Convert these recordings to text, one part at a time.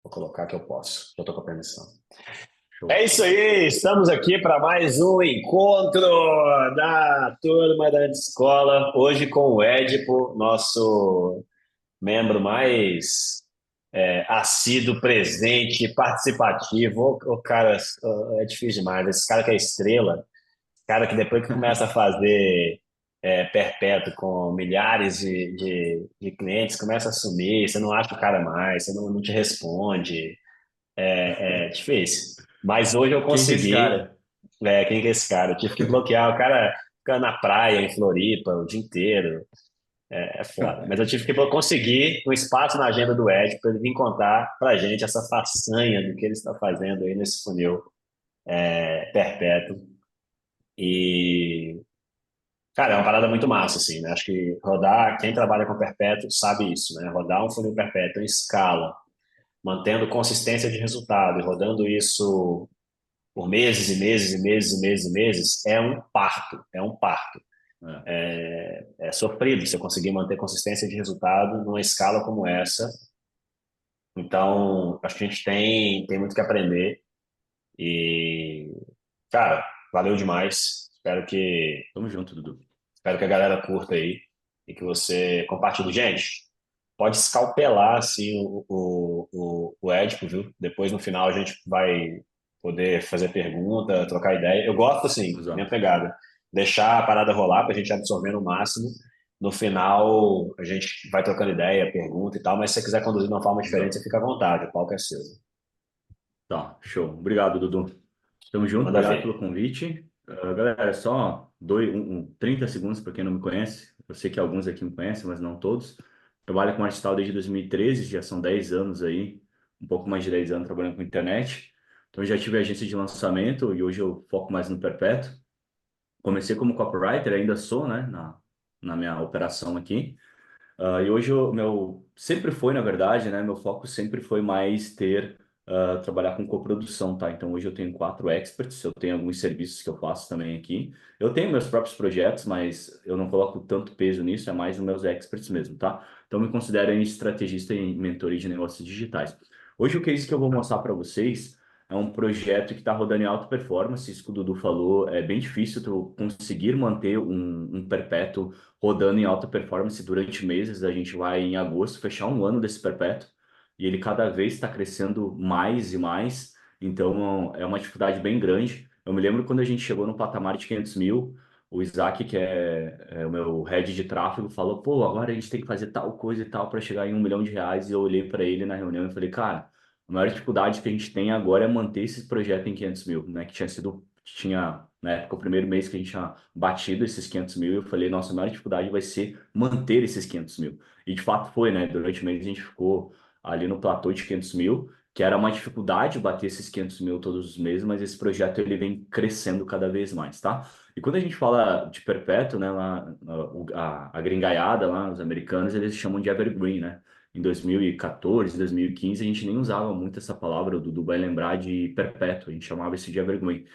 Vou colocar que eu posso. Eu estou com a permissão. Show. É isso aí, estamos aqui para mais um encontro da turma da escola. Hoje com o Édipo, nosso membro mais assíduo, presente, participativo. O cara é difícil demais. Esse cara que é estrela, cara que depois que começa a fazer perpétuo com milhares de clientes, começa a sumir, você não acha o cara mais, você não te responde. É difícil. Mas hoje eu Quem que é esse consegui. cara? Quem que é esse cara? Eu tive que bloquear. O cara fica na praia, em Floripa, o dia inteiro. É foda. Mas eu tive que conseguir um espaço na agenda do Ed para ele vir contar pra gente essa façanha do que ele está fazendo aí nesse funil perpétuo. E, cara, é uma parada muito massa, assim, né? Acho que rodar, quem trabalha com perpétuo sabe isso, né? Rodar um funil perpétuo em escala, mantendo consistência de resultado e rodando isso por meses e meses e meses e meses e meses, é um parto, é um parto. É, É sofrido você conseguir manter consistência de resultado numa escala como essa. Então, acho que a gente tem muito que aprender e, cara, valeu demais. tamo junto, Dudu. Espero que a galera curta aí e que você compartilhe. Gente, pode escalpelar assim o Édipo, viu? Depois no final a gente vai poder fazer pergunta, trocar ideia. Eu gosto assim, minha Exato. pegada, deixar a parada rolar para a gente absorver no máximo. No final a gente vai trocando ideia, pergunta e tal, mas se você quiser conduzir de uma forma diferente, você Exato. fica à vontade, o palco é seu. Tá, show. Obrigado, Dudu. Tamo junto, Manda obrigado pelo ver. convite. Galera, só 30 segundos para quem não me conhece. Eu sei que alguns aqui me conhecem, mas não todos. Trabalho com arte digital desde 2013, já são 10 anos aí, um pouco mais de 10 anos trabalhando com internet. Então, eu já tive agência de lançamento e hoje eu foco mais no perpétuo. Comecei como copywriter, ainda sou, né, na minha operação aqui. E hoje o meu sempre foi, na verdade, né? Meu foco sempre foi mais trabalhar com coprodução, tá? Então hoje eu tenho 4 experts, eu tenho alguns serviços que eu faço também aqui. Eu tenho meus próprios projetos, mas eu não coloco tanto peso nisso, é mais nos meus experts mesmo, tá? Então me considero aí estrategista em mentoria de negócios digitais. Hoje o case que eu vou mostrar para vocês é um projeto que está rodando em alta performance, isso que o Dudu falou, é bem difícil tu conseguir manter um perpétuo rodando em alta performance durante meses. A gente vai, em agosto, fechar um ano desse perpétuo e ele cada vez está crescendo mais e mais. Então, é uma dificuldade bem grande. Eu me lembro quando a gente chegou no patamar de 500 mil, o Isaac, que é o meu head de tráfego, falou: pô, agora a gente tem que fazer tal coisa e tal para chegar em R$ 1 milhão. E eu olhei para ele na reunião e falei: cara, a maior dificuldade que a gente tem agora é manter esse projeto em 500 mil, né? Que tinha, na época, o primeiro mês que a gente tinha batido esses 500 mil. Eu falei, nossa, a maior dificuldade vai ser manter esses 500 mil. E de fato foi, né? Durante o mês a gente ficou ali no platô de 500 mil, que era uma dificuldade bater esses 500 mil todos os meses, mas esse projeto ele vem crescendo cada vez mais, tá? E quando a gente fala de perpétuo, né, lá, a gringaiada lá, os americanos, eles chamam de evergreen, né? Em 2014, 2015, a gente nem usava muito essa palavra, o Dudu vai lembrar de perpétuo, a gente chamava isso de evergreen.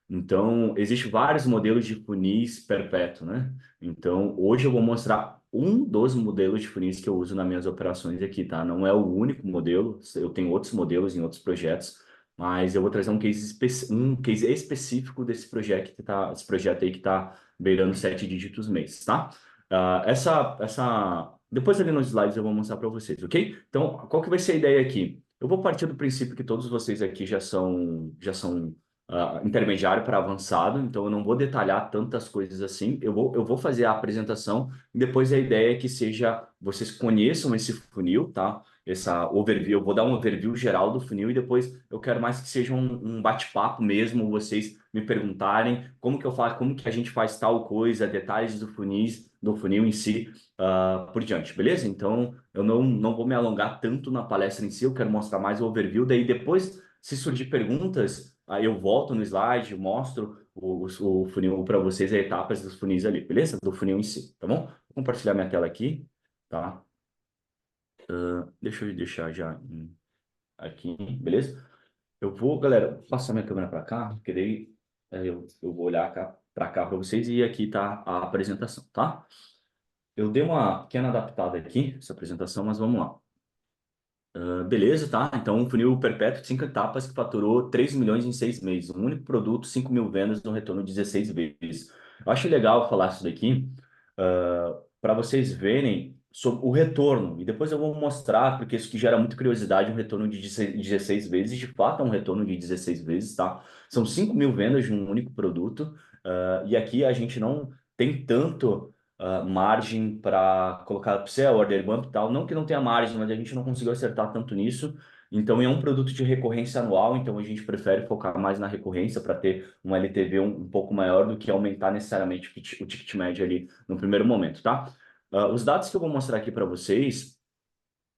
Então, existem vários modelos de funis perpétuo, né? Então, hoje eu vou mostrar um dos modelos de funis que eu uso nas minhas operações aqui, tá? Não é o único modelo, eu tenho outros modelos em outros projetos, mas eu vou trazer um case específico desse projeto esse projeto aí que está beirando 7 dígitos mês, tá? Depois ali nos slides eu vou mostrar para vocês, ok? Então, qual que vai ser a ideia aqui? Eu vou partir do princípio que todos vocês aqui já são intermediário para avançado, então eu não vou detalhar tantas coisas assim. Eu vou fazer a apresentação e depois a ideia é que seja vocês conheçam esse funil, tá? Essa overview, eu vou dar um overview geral do funil e depois eu quero mais que seja um bate-papo mesmo, vocês me perguntarem como que eu faço, como que a gente faz tal coisa, detalhes do funil em si, por diante, beleza? Então eu não vou me alongar tanto na palestra em si, eu quero mostrar mais o overview, daí depois, se surgir perguntas, aí eu volto no slide, mostro o funil para vocês, as etapas dos funis ali, beleza? Do funil em si, tá bom? Vou compartilhar minha tela aqui, tá? Deixa eu deixar já aqui, beleza? Eu vou, galera, passar minha câmera para cá, porque daí eu vou olhar para cá para vocês e aqui tá a apresentação, tá? Eu dei uma pequena adaptada aqui, essa apresentação, mas vamos lá. Beleza, tá? Então, um funil perpétuo de 5 etapas que faturou 3 milhões em 6 meses. Um único produto, 5 mil vendas, no retorno de 16 vezes. Eu acho legal falar isso daqui, para vocês verem sobre o retorno. E depois eu vou mostrar, porque isso que gera muita curiosidade, um retorno de 16 vezes. De fato, é um retorno de 16 vezes, tá? São 5 mil vendas de um único produto. E aqui a gente não tem tanto margem para colocar upsell, order bump e tal. Não que não tenha margem, mas a gente não conseguiu acertar tanto nisso. Então, é um produto de recorrência anual, então a gente prefere focar mais na recorrência para ter um LTV um pouco maior do que aumentar necessariamente o ticket médio ali no primeiro momento, tá? Os dados que eu vou mostrar aqui para vocês,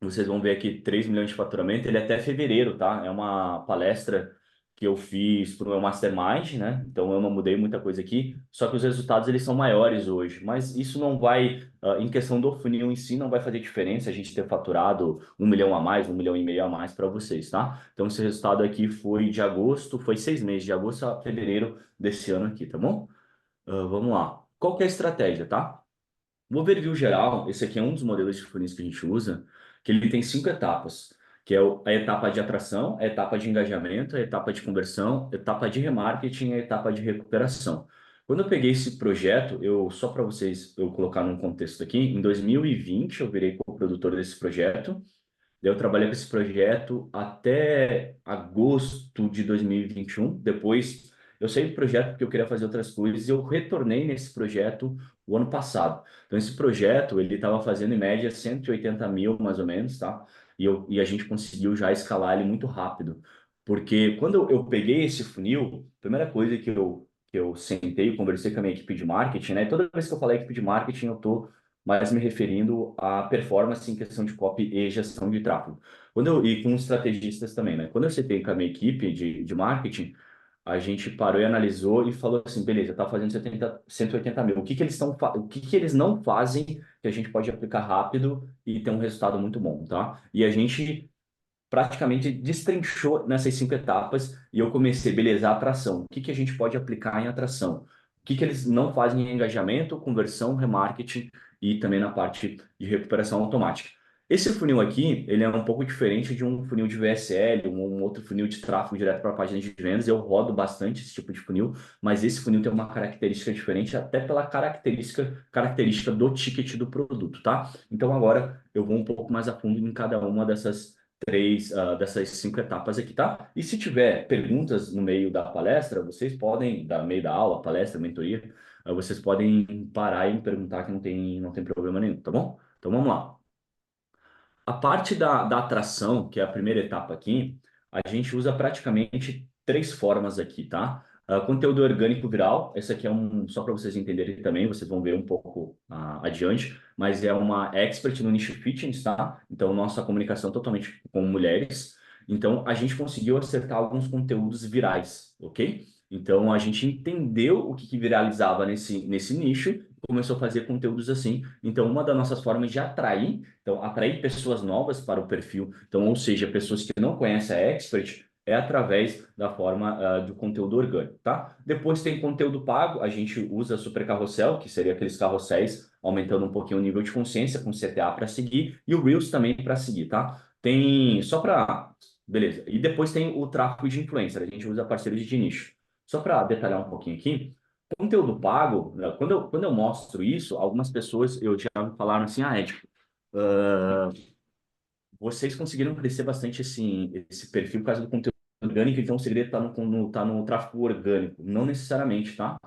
vocês vão ver aqui 3 milhões de faturamento, ele é até fevereiro, tá? É uma palestra que eu fiz para o meu Mastermind, né? Então eu não mudei muita coisa aqui, só que os resultados eles são maiores hoje. Mas isso não vai, em questão do funil em si, não vai fazer diferença a gente ter faturado 1 milhão a mais, 1,5 milhão a mais para vocês, tá? Então esse resultado aqui foi de agosto, foi 6 meses, de agosto a fevereiro desse ano aqui, tá bom? Vamos lá. Qual que é a estratégia, tá? O overview geral, esse aqui é um dos modelos de funis que a gente usa, que ele tem 5 etapas, que é a etapa de atração, a etapa de engajamento, a etapa de conversão, a etapa de remarketing e a etapa de recuperação. Quando eu peguei esse projeto, só para vocês eu colocar num contexto aqui, em 2020 eu virei co-produtor desse projeto. Daí eu trabalhei com esse projeto até agosto de 2021. Depois eu saí do projeto porque eu queria fazer outras coisas e eu retornei nesse projeto o ano passado. Então esse projeto ele estava fazendo em média 180 mil mais ou menos, tá? E a gente conseguiu já escalar ele muito rápido. Porque quando eu peguei esse funil, a primeira coisa que eu sentei e conversei com a minha equipe de marketing, né? Toda vez que eu falar equipe de marketing, eu tô mas me referindo à performance em questão de copy e gestão de tráfego. E com estrategistas também, né? Quando eu sentei com a minha equipe de marketing, a gente parou e analisou e falou assim, beleza, tá fazendo 180 mil. O que que eles não fazem que a gente pode aplicar rápido e ter um resultado muito bom, tá? E a gente praticamente destrinchou nessas 5 etapas e eu comecei, beleza, atração. O que que a gente pode aplicar em atração? O que que eles não fazem em engajamento, conversão, remarketing e também na parte de recuperação automática. Esse funil aqui, ele é um pouco diferente de um funil de VSL, um outro funil de tráfego direto para a página de vendas. Eu rodo bastante esse tipo de funil, mas esse funil tem uma característica diferente, até pela característica do ticket do produto, tá? Então agora eu vou um pouco mais a fundo em cada uma dessas 5 etapas aqui, tá? E se tiver perguntas no meio da palestra, vocês podem, no meio da aula, palestra, mentoria, vocês podem parar e me perguntar que não tem problema nenhum, tá bom? Então vamos lá. A parte da atração, que é a primeira etapa aqui, a gente usa praticamente 3 formas aqui, tá? Conteúdo orgânico viral, esse aqui é só para vocês entenderem também, vocês vão ver um pouco adiante, mas é uma expert no nicho fitness, tá? Então, nossa comunicação é totalmente com mulheres. Então, a gente conseguiu acertar alguns conteúdos virais, ok? Então, a gente entendeu o que viralizava nesse nicho e começou a fazer conteúdos assim. Então, uma das nossas formas de atrair pessoas novas para o perfil, então, ou seja, pessoas que não conhecem a Expert, é através da forma do conteúdo orgânico, tá? Depois tem conteúdo pago, a gente usa Super Carrossel, que seria aqueles carrosséis, aumentando um pouquinho o nível de consciência, com CTA para seguir, e o Reels também para seguir, tá? Tem, só para... Beleza. E depois tem o tráfego de influencer, a gente usa parceiros de nicho. Só para detalhar um pouquinho aqui, conteúdo pago, né, quando eu mostro isso, algumas pessoas eu já me falaram assim, Ed, ah, vocês conseguiram crescer bastante esse perfil por causa do conteúdo orgânico, então o segredo está no tráfego orgânico. Não necessariamente, tá?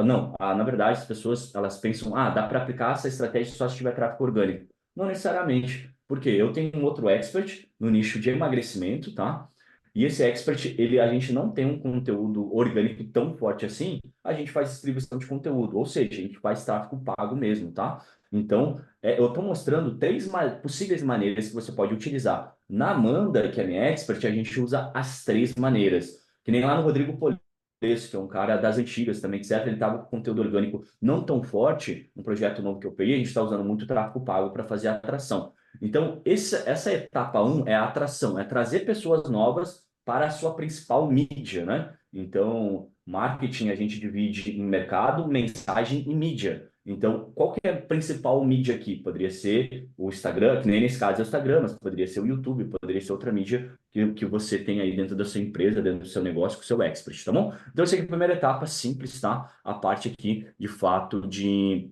Não, na verdade, as pessoas elas pensam, dá para aplicar essa estratégia só se tiver tráfego orgânico. Não necessariamente, porque eu tenho um outro expert no nicho de emagrecimento, tá? E esse expert, a gente não tem um conteúdo orgânico tão forte assim, a gente faz distribuição de conteúdo, ou seja, a gente faz tráfego pago mesmo, tá? Então, eu estou mostrando 3 possíveis maneiras que você pode utilizar. Na Amanda, que é minha expert, a gente usa as 3 maneiras. Que nem lá no Rodrigo Polesso, que é um cara das antigas também, etc. Ele estava com conteúdo orgânico não tão forte, um projeto novo que eu peguei, a gente está usando muito tráfego pago para fazer a atração. Então, essa etapa 1 é a atração, é trazer pessoas novas para a sua principal mídia, né? Então, marketing a gente divide em mercado, mensagem e mídia. Então, qual que é a principal mídia aqui? Poderia ser o Instagram, que nem nesse caso é o Instagram, mas poderia ser o YouTube, poderia ser outra mídia que você tem aí dentro da sua empresa, dentro do seu negócio, com o seu expert, tá bom? Então, essa aqui é a primeira etapa, simples, tá? A parte aqui, de fato, de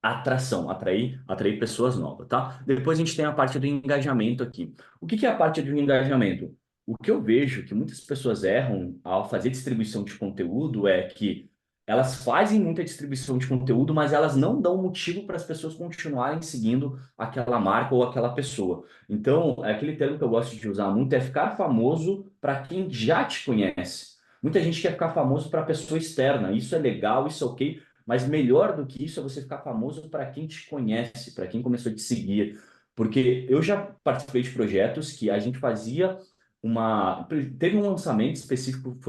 atração, atrair pessoas novas, tá? Depois a gente tem a parte do engajamento aqui. O que que é a parte do engajamento? O que eu vejo que muitas pessoas erram ao fazer distribuição de conteúdo é que elas fazem muita distribuição de conteúdo, mas elas não dão motivo para as pessoas continuarem seguindo aquela marca ou aquela pessoa. Então, é aquele termo que eu gosto de usar muito é ficar famoso para quem já te conhece. Muita gente quer ficar famoso para pessoa externa. Isso é legal, isso é ok, mas melhor do que isso é você ficar famoso para quem te conhece, para quem começou a te seguir. Porque eu já participei de projetos que a gente fazia uma. Teve um lançamento específico,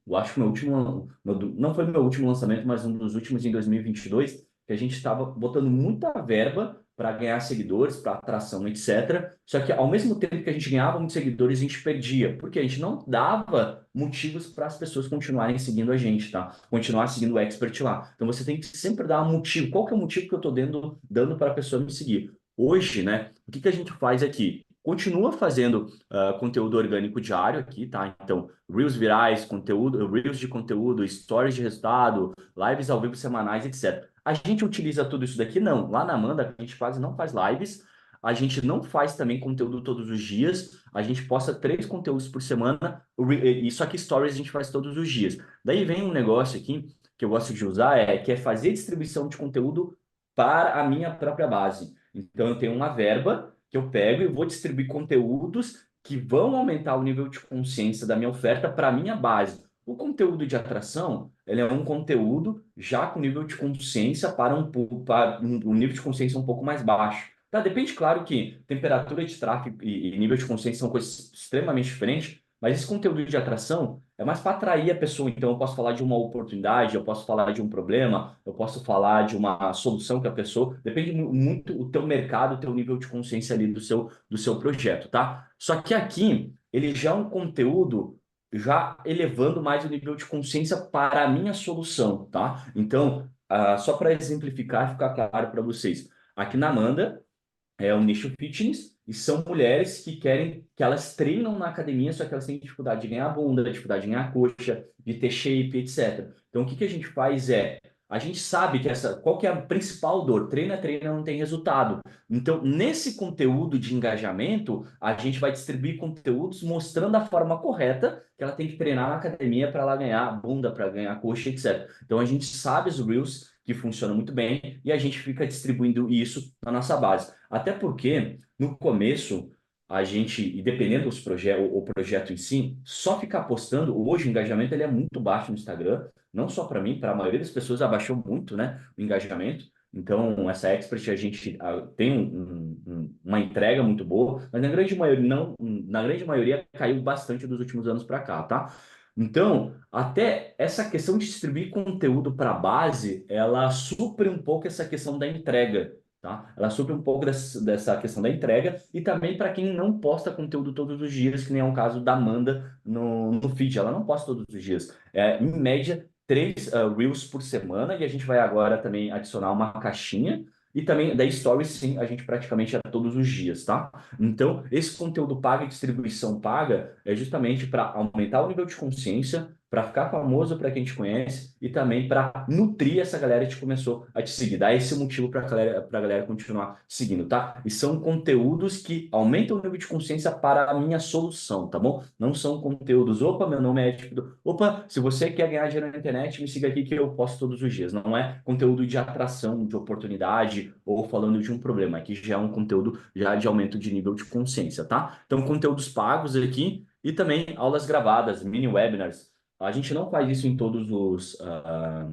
eu acho que meu último. Não foi meu último lançamento, mas um dos últimos em 2022, que a gente estava botando muita verba para ganhar seguidores, para atração, etc. Só que ao mesmo tempo que a gente ganhava muitos seguidores, a gente perdia, porque a gente não dava motivos para as pessoas continuarem seguindo a gente, tá? Continuar seguindo o expert lá. Então você tem que sempre dar um motivo. Qual que é o motivo que eu estou dando para a pessoa me seguir? Hoje, né? O que que a gente faz aqui? Continua fazendo conteúdo orgânico diário aqui, tá? Então, Reels virais, conteúdo, Reels de conteúdo, stories de resultado, lives ao vivo semanais, etc. A gente utiliza tudo isso daqui? Não. Lá na Amanda, a gente quase não faz lives, a gente não faz também conteúdo todos os dias, a gente posta 3 conteúdos por semana, isso aqui, stories, a gente faz todos os dias. Daí vem um negócio aqui que eu gosto de usar, que é fazer distribuição de conteúdo para a minha própria base. Então, eu tenho uma verba que eu pego e vou distribuir conteúdos que vão aumentar o nível de consciência da minha oferta para a minha base. O conteúdo de atração, ele é um conteúdo já com nível de consciência para um nível de consciência um pouco mais baixo. Tá, depende, claro, que temperatura de tráfego e nível de consciência são coisas extremamente diferentes, mas esse conteúdo de atração é mais para atrair a pessoa. Então, eu posso falar de uma oportunidade, eu posso falar de um problema, eu posso falar de uma solução que a pessoa. Depende muito o teu mercado, o teu nível de consciência ali do seu projeto, tá? Só que aqui, ele já é um conteúdo já elevando mais o nível de consciência para a minha solução, tá? Então, só para exemplificar e ficar claro para vocês, aqui na Amanda é um nicho fitness e são mulheres que querem, que elas treinam na academia, só que elas têm dificuldade de ganhar bunda, dificuldade de ganhar coxa, de ter shape, etc. Então, o que que a gente faz a gente sabe que qual que é a principal dor? Treina, treina, não tem resultado. Então, nesse conteúdo de engajamento, a gente vai distribuir conteúdos mostrando a forma correta que ela tem que treinar na academia para ela ganhar bunda, para ganhar coxa, etc. Então, a gente sabe os Reels que funcionam muito bem e a gente fica distribuindo isso na nossa base. Até porque, no começo, a gente, e dependendo dos projetos, o projeto em si, só ficar postando, hoje o engajamento ele é muito baixo no Instagram, não só para mim, para a maioria das pessoas abaixou muito, né, o engajamento. Então, essa expert a gente tem uma entrega muito boa, mas na grande maioria não, na grande maioria caiu bastante dos últimos anos para cá, tá? Então, até essa questão de distribuir conteúdo para a base, ela supre um pouco essa questão da entrega, tá? Ela supre um pouco dessa questão da entrega e também para quem não posta conteúdo todos os dias, que nem é o caso da Amanda no feed. Ela não posta todos os dias. Em média, 3 Reels por semana, e a gente vai agora também adicionar uma caixinha. E também da Stories, sim, a gente praticamente é todos os dias, tá? Então, esse conteúdo paga e distribuição paga é justamente para aumentar o nível de consciência, para ficar famoso para quem te conhece e também para nutrir essa galera que começou a te seguir. Dar esse motivo para a galera continuar seguindo, tá? E são conteúdos que aumentam o nível de consciência para a minha solução, tá bom? Não são conteúdos, opa, meu nome é tipo, opa, se você quer ganhar dinheiro na internet, me siga aqui que eu posto todos os dias. Não é conteúdo de atração, de oportunidade ou falando de um problema. Aqui já é um conteúdo já de aumento de nível de consciência, tá? Então, conteúdos pagos aqui e também aulas gravadas, mini webinars. A gente não faz isso em todos a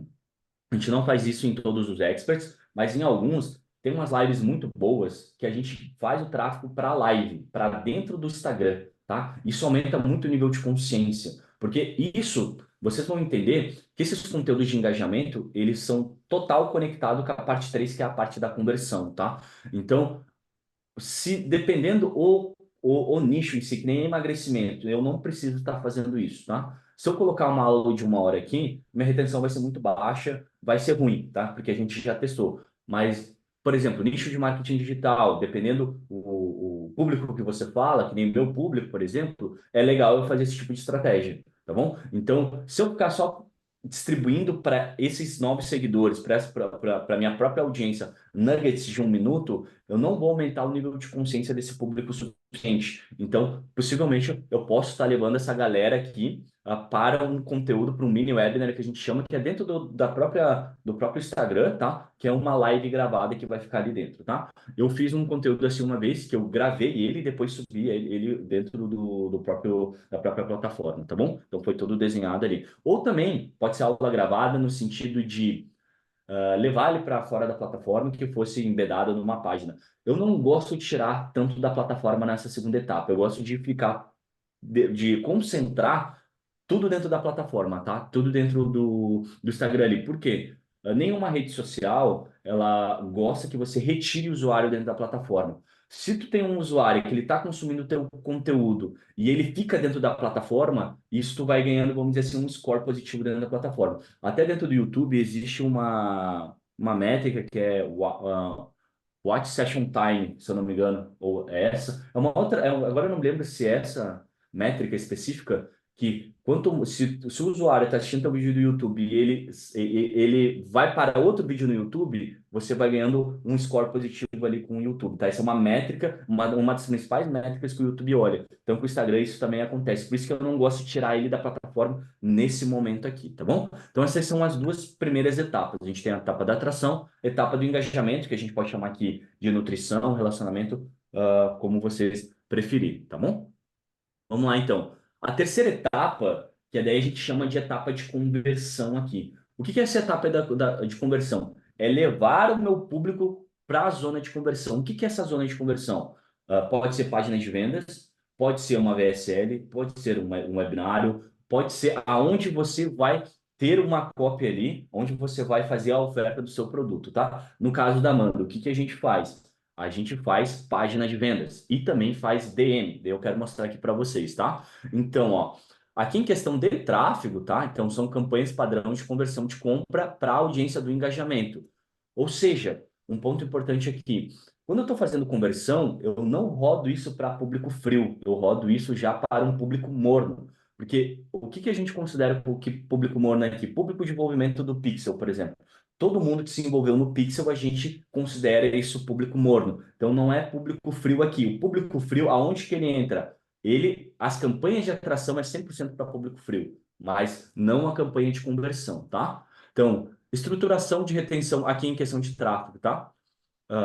gente não faz isso em todos os experts, mas em alguns tem umas lives muito boas que a gente faz o tráfego para live, para dentro do Instagram, tá? Isso aumenta muito o nível de consciência, porque isso, vocês vão entender que esses conteúdos de engajamento, eles são total conectados com a parte 3 que é a parte da conversão, tá? Então, se dependendo o nicho em si, que nem emagrecimento, eu não preciso estar fazendo isso, tá? Se eu colocar uma aula de 1 hora aqui, minha retenção vai ser muito baixa, vai ser ruim, tá? Porque a gente já testou. Mas, por exemplo, nicho de marketing digital, dependendo o público que você fala, que nem o meu público, por exemplo, é legal eu fazer esse tipo de estratégia, tá bom? Então, se eu ficar só distribuindo para esses novos seguidores, para a minha própria audiência, nuggets de 1 minuto, eu não vou aumentar o nível de consciência desse público suficiente. Então, possivelmente, eu posso estar levando essa galera aqui para um conteúdo, para um mini webinar que a gente chama, que é dentro do próprio Instagram, tá? Que é uma live gravada que vai ficar ali dentro, tá? Eu fiz um conteúdo assim uma vez, que eu gravei ele e depois subi ele dentro da própria plataforma, tá bom? Então foi todo desenhado ali. Ou também pode ser aula gravada no sentido de levar ele para fora da plataforma que fosse embedado numa página. Eu não gosto de tirar tanto da plataforma nessa segunda etapa. Eu gosto de ficar, de concentrar tudo dentro da plataforma, tá? Tudo dentro do Instagram ali. Por quê? Nenhuma rede social, ela gosta que você retire o usuário dentro da plataforma. Se tu tem um usuário que ele está consumindo o teu conteúdo e ele fica dentro da plataforma, isso tu vai ganhando, vamos dizer assim, um score positivo dentro da plataforma. Até dentro do YouTube existe uma métrica que é Watch Session Time, se eu não me engano, ou é essa. É uma outra, agora eu não me lembro se é essa métrica específica que se o usuário está assistindo o vídeo do YouTube e ele vai para outro vídeo no YouTube, você vai ganhando um score positivo ali com o YouTube, tá? Essa é uma métrica, uma das principais métricas que o YouTube olha. Então, com o Instagram isso também acontece. Por isso que eu não gosto de tirar ele da plataforma nesse momento aqui, tá bom? Então, essas são as duas primeiras etapas. A gente tem a etapa da atração, etapa do engajamento, que a gente pode chamar aqui de nutrição, relacionamento, como vocês preferirem, tá bom? Vamos lá, então. A terceira etapa, que daí a gente chama de etapa de conversão aqui. O que que é essa etapa de conversão? É levar o meu público para a zona de conversão. O que que é essa zona de conversão? Pode ser página de vendas, pode ser uma VSL, pode ser um webinário, pode ser aonde você vai ter uma cópia ali, onde você vai fazer a oferta do seu produto, tá? No caso da Amanda, o que que a gente faz? A gente faz página de vendas e também faz DM. Daí eu quero mostrar aqui para vocês, tá? Então, ó, aqui em questão de tráfego, tá? Então, são campanhas padrão de conversão de compra para a audiência do engajamento. Ou seja, um ponto importante aqui. Quando eu estou fazendo conversão, eu não rodo isso para público frio, eu rodo isso já para um público morno. Porque o que que a gente considera público morno aqui? Público de envolvimento do Pixel, por exemplo. Todo mundo que se envolveu no Pixel, a gente considera isso público morno. Então, não é público frio aqui. O público frio, aonde que ele entra? As campanhas de atração é 100% para público frio, mas não a campanha de conversão, tá? Então, estruturação de retenção aqui em questão de tráfego, tá?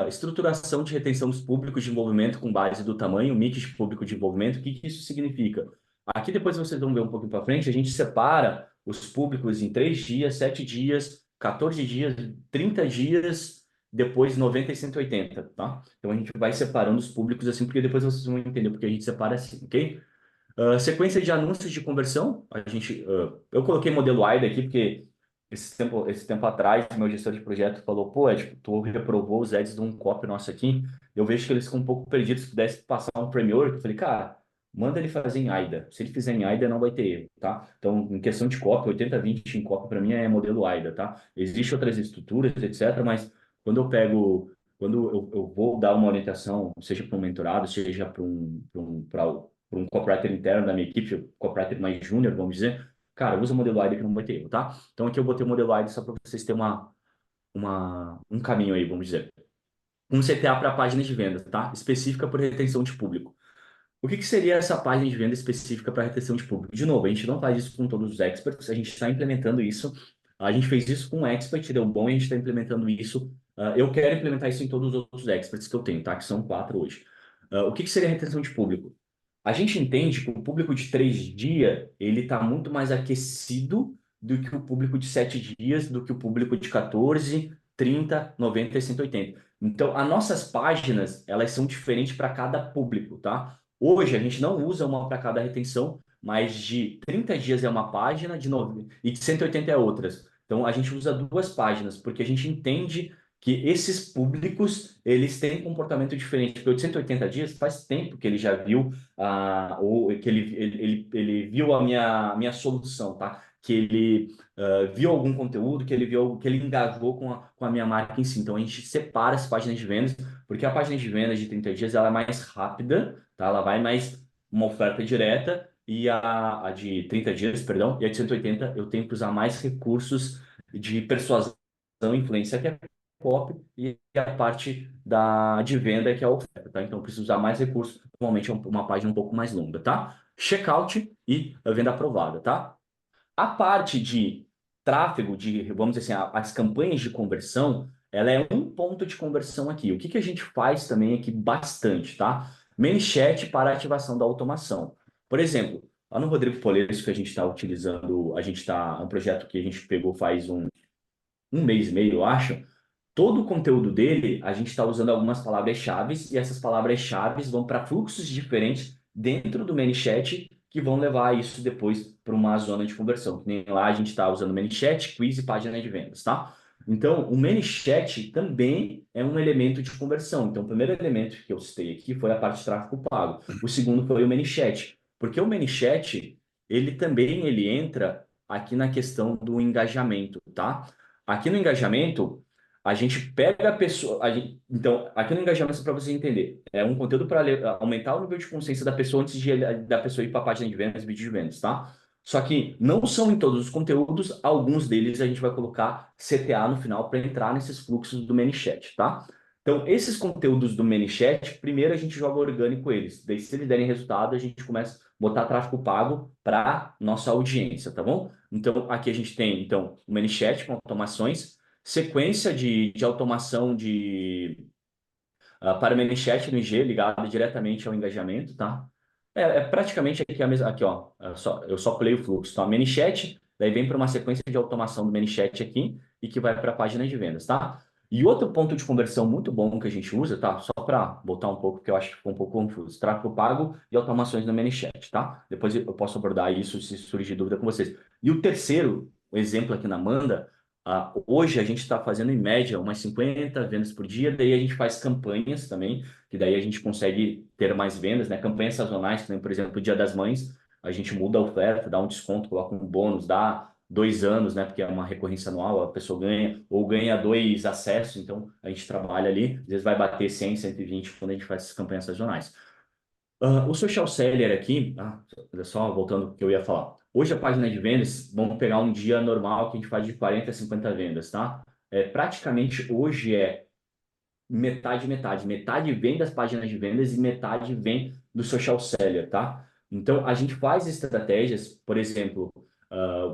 Estruturação de retenção dos públicos de envolvimento com base do tamanho, mix de público de envolvimento, o que que isso significa? Aqui depois vocês vão ver um pouquinho para frente, a gente separa os públicos em 3 dias, 7 dias, 14 dias, 30 dias, depois 90 e 180, tá? Então a gente vai separando os públicos assim, porque depois vocês vão entender porque a gente separa assim, ok? Sequência de anúncios de conversão, eu coloquei modelo AIDA aqui porque esse tempo atrás, meu gestor de projeto falou, pô, Ed, tu reprovou os ads de um copy nosso aqui, eu vejo que eles ficam um pouco perdidos, se pudesse passar um framework, eu falei, cara, manda ele fazer em AIDA, se ele fizer em AIDA não vai ter erro, tá? Então, em questão de copy, 80/20 em copy para mim é modelo AIDA, tá? Existem outras estruturas, etc, mas quando eu vou dar uma orientação, seja para um mentorado, seja para um copywriter interno da minha equipe, copywriter mais júnior, vamos dizer, cara, usa o modelo AIDA que não vai ter erro, tá? Então aqui eu botei o modelo AIDA só para vocês terem um caminho aí, vamos dizer. Um CTA para páginas de vendas, tá? Específica por retenção de público. O que que seria essa página de venda específica para retenção de público? De novo, a gente não faz isso com todos os experts, a gente está implementando isso. A gente fez isso com um expert, deu bom, e a gente está implementando isso. Eu quero implementar isso em todos os outros experts que eu tenho, tá? Que são 4 hoje. O que que seria retenção de público? A gente entende que o público de 3 dias ele está muito mais aquecido do que o público de 7 dias, do que o público de 14, 30, 90 e 180. Então, as nossas páginas, elas são diferentes para cada público, tá? Hoje, a gente não usa uma para cada retenção, mas de 30 dias é uma página, e de 180 é outras. Então, a gente usa 2 páginas, porque a gente entende que esses públicos, eles têm comportamento diferente. Porque o de 180 dias faz tempo que ele já viu, ou que ele viu a minha solução, tá? Que ele viu algum conteúdo, que ele engajou com a minha marca em si. Então, a gente separa as páginas de vendas, porque a página de vendas de 30 dias, ela é mais rápida, tá? Ela vai mais uma oferta direta, e a de 30 dias, perdão, e a de 180 eu tenho que usar mais recursos de persuasão, influência, que é copy, e a parte de venda, que é a oferta, tá? Então, eu preciso usar mais recursos, normalmente é uma página um pouco mais longa, tá? Checkout e a venda aprovada, tá? A parte de tráfego, vamos dizer assim, as campanhas de conversão, ela é um ponto de conversão aqui. O que que a gente faz também aqui bastante, tá? ManyChat para ativação da automação. Por exemplo, lá no Rodrigo Polesso, que a gente está utilizando, é um projeto que a gente pegou faz um mês e meio, eu acho. Todo o conteúdo dele, a gente está usando algumas palavras-chave, e essas palavras-chave vão para fluxos diferentes dentro do ManyChat, que vão levar isso depois para uma zona de conversão. Que nem lá a gente está usando ManyChat, quiz e página de vendas, tá? Então, o ManyChat também é um elemento de conversão. Então, o primeiro elemento que eu citei aqui foi a parte de tráfego pago. O segundo foi o ManyChat, porque o ManyChat, ele entra aqui na questão do engajamento, tá? Aqui no engajamento, a gente pega a pessoa. Então, aqui no engajamento, para você entender, é um conteúdo para aumentar o nível de consciência da pessoa antes da pessoa ir para a página de vendas, vídeo de vendas, tá? Só que não são em todos os conteúdos, alguns deles a gente vai colocar CTA no final para entrar nesses fluxos do ManyChat, tá? Então, esses conteúdos do ManyChat, primeiro a gente joga orgânico eles. Daí, se eles derem resultado, a gente começa a botar tráfego pago para nossa audiência, tá bom? Então, aqui a gente tem então, o ManyChat com automações, sequência de automação para o ManyChat no IG, ligado diretamente ao engajamento, tá? É praticamente aqui a mesma. Aqui, ó. Eu só pulei o fluxo, tá? ManyChat, daí vem para uma sequência de automação do ManyChat aqui e que vai para a página de vendas, tá? E outro ponto de conversão muito bom que a gente usa, tá? Só para botar um pouco, que eu acho que ficou um pouco confuso. Tráfego pago e automações no ManyChat, tá? Depois eu posso abordar isso se surgir dúvida com vocês. E o terceiro, o exemplo aqui na Manda, hoje a gente está fazendo em média umas 50 vendas por dia, daí a gente faz campanhas também, que daí a gente consegue ter mais vendas, né? Campanhas sazonais, por exemplo, o Dia das Mães, a gente muda a oferta, dá um desconto, coloca um bônus, dá 2 anos, né? Porque é uma recorrência anual, a pessoa ganha, ou ganha 2 acessos, então a gente trabalha ali, às vezes vai bater 100, 120 quando a gente faz essas campanhas sazonais. O social seller aqui, olha só, voltando ao que eu ia falar. Hoje a página de vendas, vamos pegar um dia normal que a gente faz de 40 a 50 vendas, tá? Praticamente hoje é metade, metade. Metade vem das páginas de vendas e metade vem do social seller, tá? Então a gente faz estratégias, por exemplo,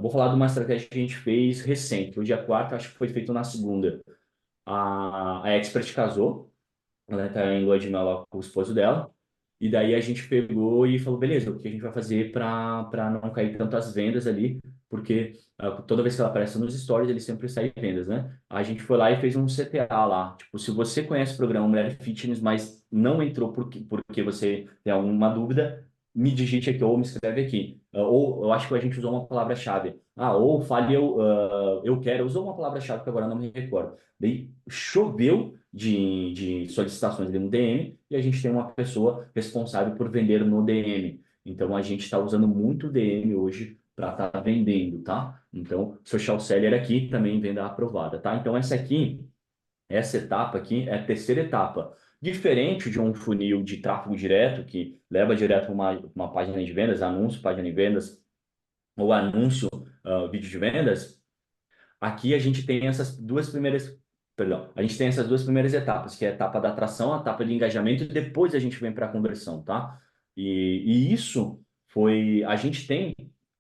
vou falar de uma estratégia que a gente fez recente. Hoje é quarta, acho que foi feito na segunda. A Expert casou, ela tá em lua de mel lá com o esposo dela. E daí a gente pegou e falou, beleza, o que a gente vai fazer para não cair tanto as vendas ali, porque toda vez que ela aparece nos stories, ele sempre sai vendas, né? A gente foi lá e fez um CTA lá. Tipo, se você conhece o programa Mulher Fitness, mas não entrou porque você tem alguma dúvida, me digite aqui ou me escreve aqui. Ou eu acho que a gente usou uma palavra-chave. Ou fale eu quero. Usou uma palavra-chave que agora não me recordo. Daí choveu de solicitações ali no DM e a gente tem uma pessoa responsável por vender no DM. Então a gente está usando muito o DM hoje para estar vendendo, tá? Então, social seller aqui também venda aprovada, tá? Então essa etapa aqui é a terceira etapa. Diferente de um funil de tráfego direto, que leva direto para uma página de vendas, anúncio, página de vendas, ou anúncio, vídeo de vendas, aqui a gente tem essas duas primeiras, perdão, a gente tem essas duas primeiras etapas, que é a etapa da atração, a etapa de engajamento, e depois a gente vem para a conversão, tá? E isso a gente tem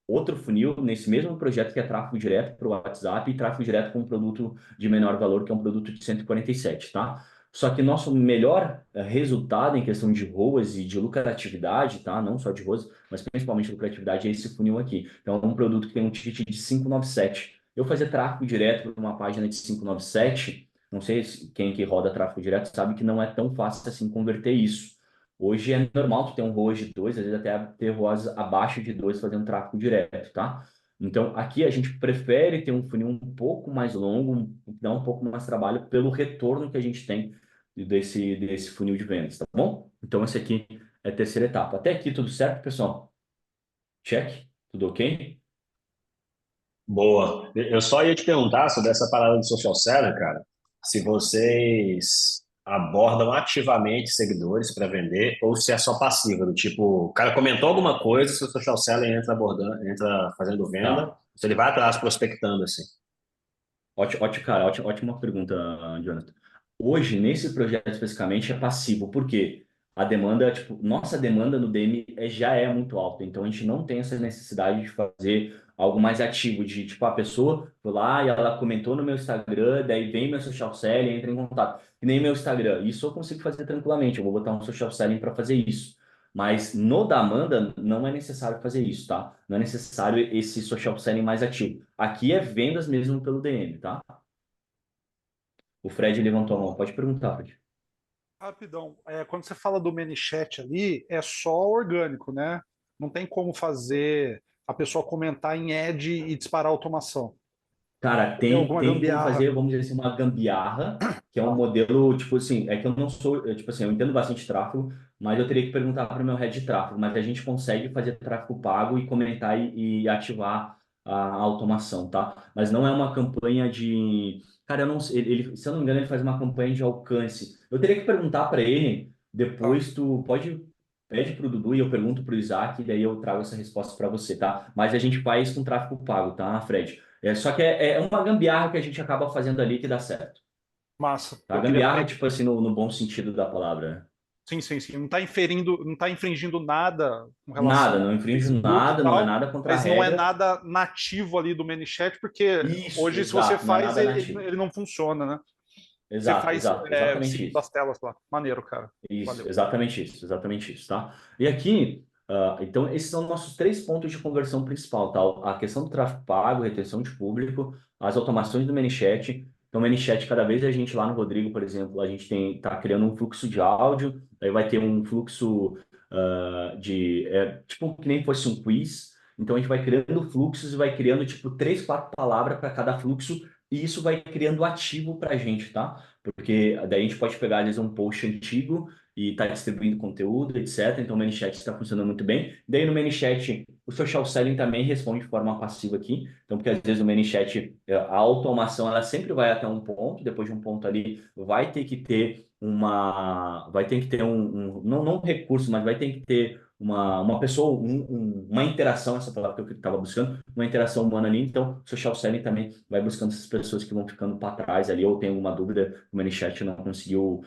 outro funil nesse mesmo projeto que é tráfego direto para o WhatsApp e tráfego direto com um produto de menor valor, que é um produto de 147, tá? Só que nosso melhor resultado em questão de ROAS e de lucratividade, tá? Não só de ROAS, mas principalmente lucratividade é esse funil aqui. Então, é um produto que tem um ticket de 597. Eu fazer tráfego direto para uma página de 597, não sei quem que roda tráfego direto sabe que não é tão fácil assim converter isso. Hoje é normal tu ter um ROAS de 2, às vezes até ter ROAS abaixo de 2 fazendo tráfego direto, tá? Então, aqui a gente prefere ter um funil um pouco mais longo, dar um pouco mais trabalho pelo retorno que a gente tem desse funil de vendas, tá bom? Então, esse aqui é a terceira etapa. Até aqui tudo certo, pessoal? Check? Tudo ok? Boa. Eu só ia te perguntar sobre essa parada do social selling, cara. Se vocês abordam ativamente seguidores para vender ou se é só passiva, do tipo, o cara comentou alguma coisa, se o social selling entra abordando, entra fazendo venda, Tá. se ele vai atrás prospectando assim. Ótimo, ótimo, cara, ótima pergunta, Jonathan. Hoje, nesse projeto especificamente, é passivo, porque a demanda, tipo, nossa demanda no DM já é muito alta, então a gente não tem essa necessidade de fazer algo mais ativo, de, tipo, a pessoa foi lá e ela comentou no meu Instagram, daí vem meu social selling, entra em contato. Que nem meu Instagram, isso eu consigo fazer tranquilamente, eu vou botar um social selling para fazer isso. Mas no da Amanda não é necessário fazer isso, tá? Não é necessário esse social selling mais ativo. Aqui é vendas mesmo pelo DM, tá? O Fred levantou a mão. Pode perguntar, Fred. Rapidão, quando você fala do ManyChat ali, é só orgânico, né? Não tem como fazer a pessoa comentar em ad e disparar automação. Cara, Tem tem, alguma tem como gambiarra? fazer, vamos dizer assim, uma gambiarra, que é um Tá, modelo, tipo assim, é que eu não sou, tipo assim, eu entendo bastante tráfego, mas eu teria que perguntar para o meu head de tráfego, mas a gente consegue fazer tráfego pago e comentar e ativar a automação, tá? Mas não é uma campanha de. Cara, eu não sei, se eu não me engano, ele faz uma campanha de alcance. Eu teria que perguntar para ele, tá. depois tu pode. Pede pro Dudu e eu pergunto pro Isaac, e daí eu trago essa resposta para você, tá? Mas a gente faz com tráfego pago, tá, Fred? Só que é uma gambiarra que a gente acaba fazendo ali que dá certo. Massa. Tá? Eu queria Gambiarra, aprender. tipo assim, no bom sentido da palavra, né? Sim, sim, sim. Não está inferindo, não tá infringindo nada com relação Nada, ao não infringe Facebook e nada, não é tal, nada contra a mas não é regra. nada nativo ali do ManyChat, porque Isso, hoje, se você exato, não é faz, nada ele, nativo. ele não funciona, né? Você Exato, faz exato, exatamente seguindo isso. as telas lá. Maneiro, cara. Isso, Valeu. exatamente isso, tá? E aqui, então, esses são nossos três pontos de conversão principal, tá? A questão do tráfego pago, retenção de público, as automações do ManyChat. Então, o ManyChat, cada vez a gente lá no Rodrigo, por exemplo, a gente tá criando um fluxo de áudio, aí vai ter um fluxo tipo, que nem fosse um quiz. Então, a gente vai criando fluxos e vai criando, tipo, três, quatro palavras para cada fluxo, e isso vai criando ativo para a gente, tá? Porque daí a gente pode pegar, às vezes, um post antigo e está distribuindo conteúdo, etc. Então o ManyChat está funcionando muito bem. Daí no ManyChat, o social selling também responde de forma passiva aqui. Então, porque às vezes o ManyChat, a automação, ela sempre vai até um ponto, depois de um ponto ali, vai ter que ter não um recurso, mas vai ter que ter uma pessoa, uma interação, essa palavra que eu estava buscando, uma interação humana ali. Então, o social selling também vai buscando essas pessoas que vão ficando para trás ali, ou tem alguma dúvida, o ManyChat não conseguiu,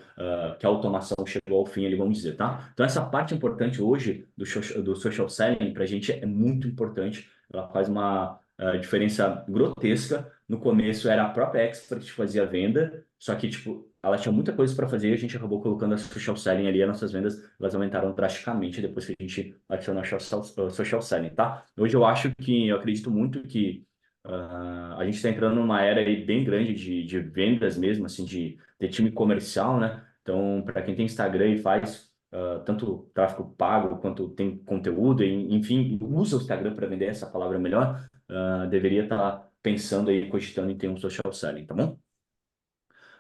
que a automação chegou ao fim ali, vamos dizer, tá? Então, essa parte importante hoje do social selling para a gente é muito importante. Ela faz uma diferença grotesca. No começo era a própria Expert que fazia a venda, só que, tipo, ela tinha muita coisa para fazer e a gente acabou colocando a social selling ali, as nossas vendas, elas aumentaram drasticamente depois que a gente adicionou a social selling, tá? Hoje eu acredito muito que a gente está entrando numa era aí bem grande de vendas mesmo, assim, de time comercial, né? Então, para quem tem Instagram e faz tanto tráfego pago quanto tem conteúdo, enfim, usa o Instagram para vender, essa palavra é melhor, deveria estar pensando aí, cogitando em ter um social selling, tá bom?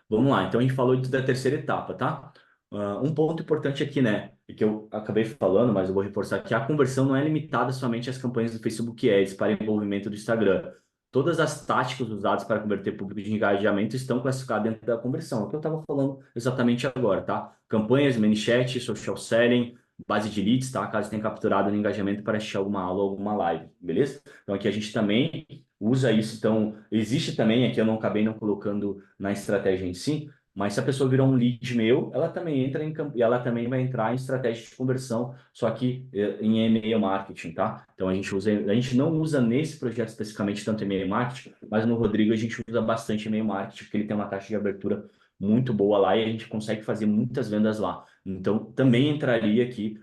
Vamos lá, então a gente falou da terceira etapa, tá? Um ponto importante aqui, né, e que eu acabei falando, mas eu vou reforçar que a conversão não é limitada somente às campanhas do Facebook Ads para envolvimento do Instagram. Todas as táticas usadas para converter público de engajamento estão classificadas dentro da conversão. É o que eu estava falando exatamente agora, tá? Campanhas, ManyChat, social selling, base de leads, tá? Caso tenha capturado no engajamento para assistir alguma aula ou alguma live, beleza? Então aqui a gente também usa isso. Então, existe também, aqui eu não acabei não colocando na estratégia em si, mas se a pessoa virar um lead meu, ela também e ela também vai entrar em estratégia de conversão, só que em e-mail marketing, tá? Então a gente não usa nesse projeto especificamente tanto e-mail marketing, mas no Rodrigo a gente usa bastante e-mail marketing, porque ele tem uma taxa de abertura muito boa lá e a gente consegue fazer muitas vendas lá. Então, também entraria aqui,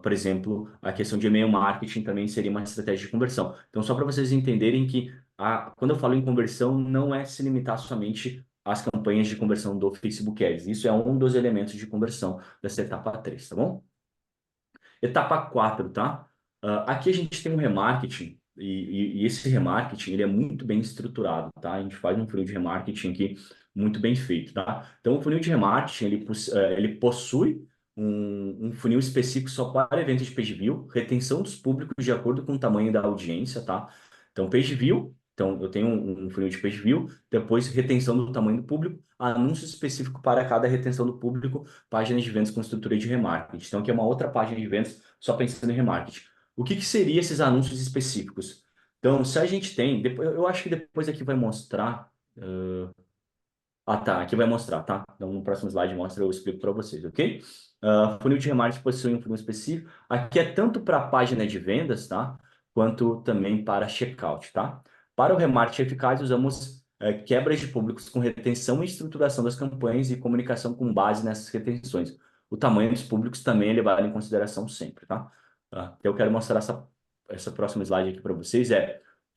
por exemplo, a questão de e-mail marketing também seria uma estratégia de conversão. Então, só para vocês entenderem que quando eu falo em conversão, não é se limitar somente às campanhas de conversão do Facebook Ads. Isso é um dos elementos de conversão dessa etapa 3, tá bom? Etapa 4, tá? Aqui a gente tem um remarketing. e esse remarketing, ele é muito bem estruturado, tá? A gente faz um funil de remarketing aqui muito bem feito, tá? Então, o funil de remarketing, ele possui um funil específico só para eventos de page view, retenção dos públicos de acordo com o tamanho da audiência, tá? Então, page view, então eu tenho um funil de page view, depois retenção do tamanho do público, anúncio específico para cada retenção do público, páginas de vendas com estrutura de remarketing. Então, aqui é uma outra página de vendas só pensando em remarketing. O que seria esses anúncios específicos? Então, se a gente tem, depois, eu acho que depois aqui vai mostrar. Tá, aqui vai mostrar, tá? Então, no próximo slide mostra, eu explico para vocês, ok? Funil de remarketing possui um funil específico. Aqui é tanto para a página de vendas, tá? Quanto também para checkout, tá? Para o remarketing eficaz, usamos quebras de públicos com retenção e estruturação das campanhas e comunicação com base nessas retenções. O tamanho dos públicos também é levado em consideração sempre, tá? Eu quero mostrar essa próxima slide aqui para vocês. O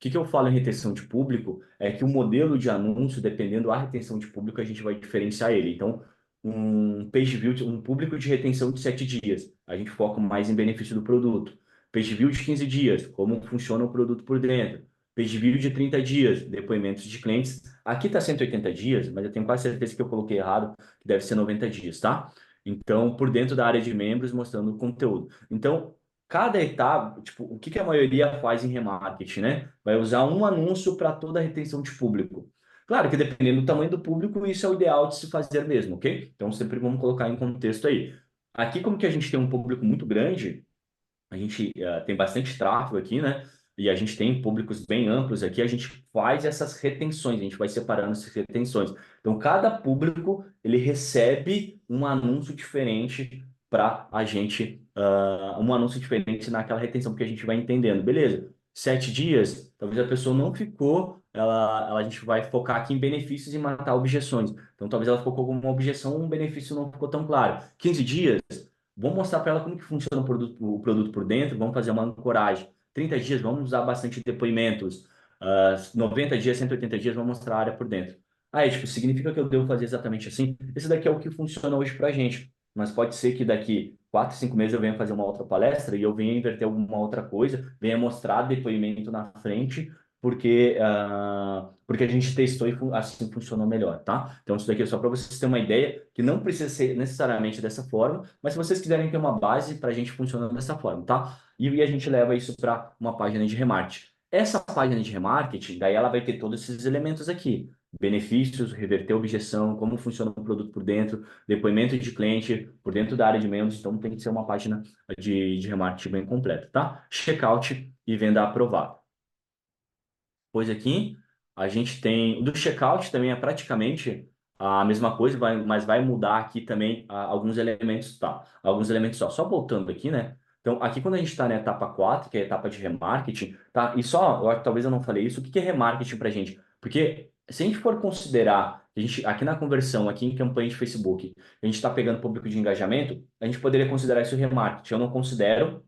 que eu falo em retenção de público é que o modelo de anúncio, dependendo da retenção de público, a gente vai diferenciar ele. Então, um page view, um público de retenção de 7 dias, a gente foca mais em benefício do produto. Page view de 15 dias, como funciona o produto por dentro. Page view de 30 dias, depoimentos de clientes. Aqui está 180 dias, mas eu tenho quase certeza que eu coloquei errado, que deve ser 90 dias, tá? Então, por dentro da área de membros, mostrando o conteúdo. Então, cada etapa, tipo, o que a maioria faz em remarketing, né? Vai usar um anúncio para toda a retenção de público. Claro que dependendo do tamanho do público, isso é o ideal de se fazer mesmo, ok? Então sempre vamos colocar em contexto aí. Aqui, como que a gente tem um público muito grande, a gente tem bastante tráfego aqui, né? E a gente tem públicos bem amplos aqui, a gente faz essas retenções, a gente vai separando essas retenções. Então, cada público, ele recebe um anúncio diferente para a gente, um anúncio diferente naquela retenção, porque a gente vai entendendo, beleza, 7 dias, talvez a pessoa não ficou, a gente vai focar aqui em benefícios e matar objeções. Então, talvez ela ficou com alguma objeção, um benefício não ficou tão claro. 15 dias, vamos mostrar para ela como que funciona o produto por dentro, vamos fazer uma ancoragem. 30 dias, vamos usar bastante depoimentos. 90 dias, 180 dias, vamos mostrar a área por dentro. Aí, tipo, significa que eu devo fazer exatamente assim? Esse daqui é o que funciona hoje para a gente. Mas pode ser que daqui 4, 5 meses eu venha fazer uma outra palestra e eu venha inverter alguma outra coisa, venha mostrar depoimento na frente, porque a gente testou e assim funcionou melhor, tá? Então, isso daqui é só para vocês terem uma ideia, que não precisa ser necessariamente dessa forma, mas se vocês quiserem ter uma base, para a gente funciona dessa forma, tá? E a gente leva isso para uma página de remarketing. Essa página de remarketing, daí ela vai ter todos esses elementos aqui. Benefícios, reverter objeção, como funciona o produto por dentro, depoimento de cliente por dentro da área de membros, então tem que ser uma página de remarketing bem completa, tá? Checkout e venda aprovada. Pois aqui a gente tem o do checkout também é praticamente a mesma coisa, mas vai mudar aqui também alguns elementos, tá? Alguns elementos só. Só voltando aqui, né? Então, aqui quando a gente está na etapa 4, que é a etapa de remarketing, tá? E só, eu acho que talvez eu não falei isso, o que é remarketing para a gente? Porque se a gente for considerar, a gente, aqui na conversão, aqui em campanha de Facebook, a gente está pegando público de engajamento, a gente poderia considerar isso remarketing. Eu não considero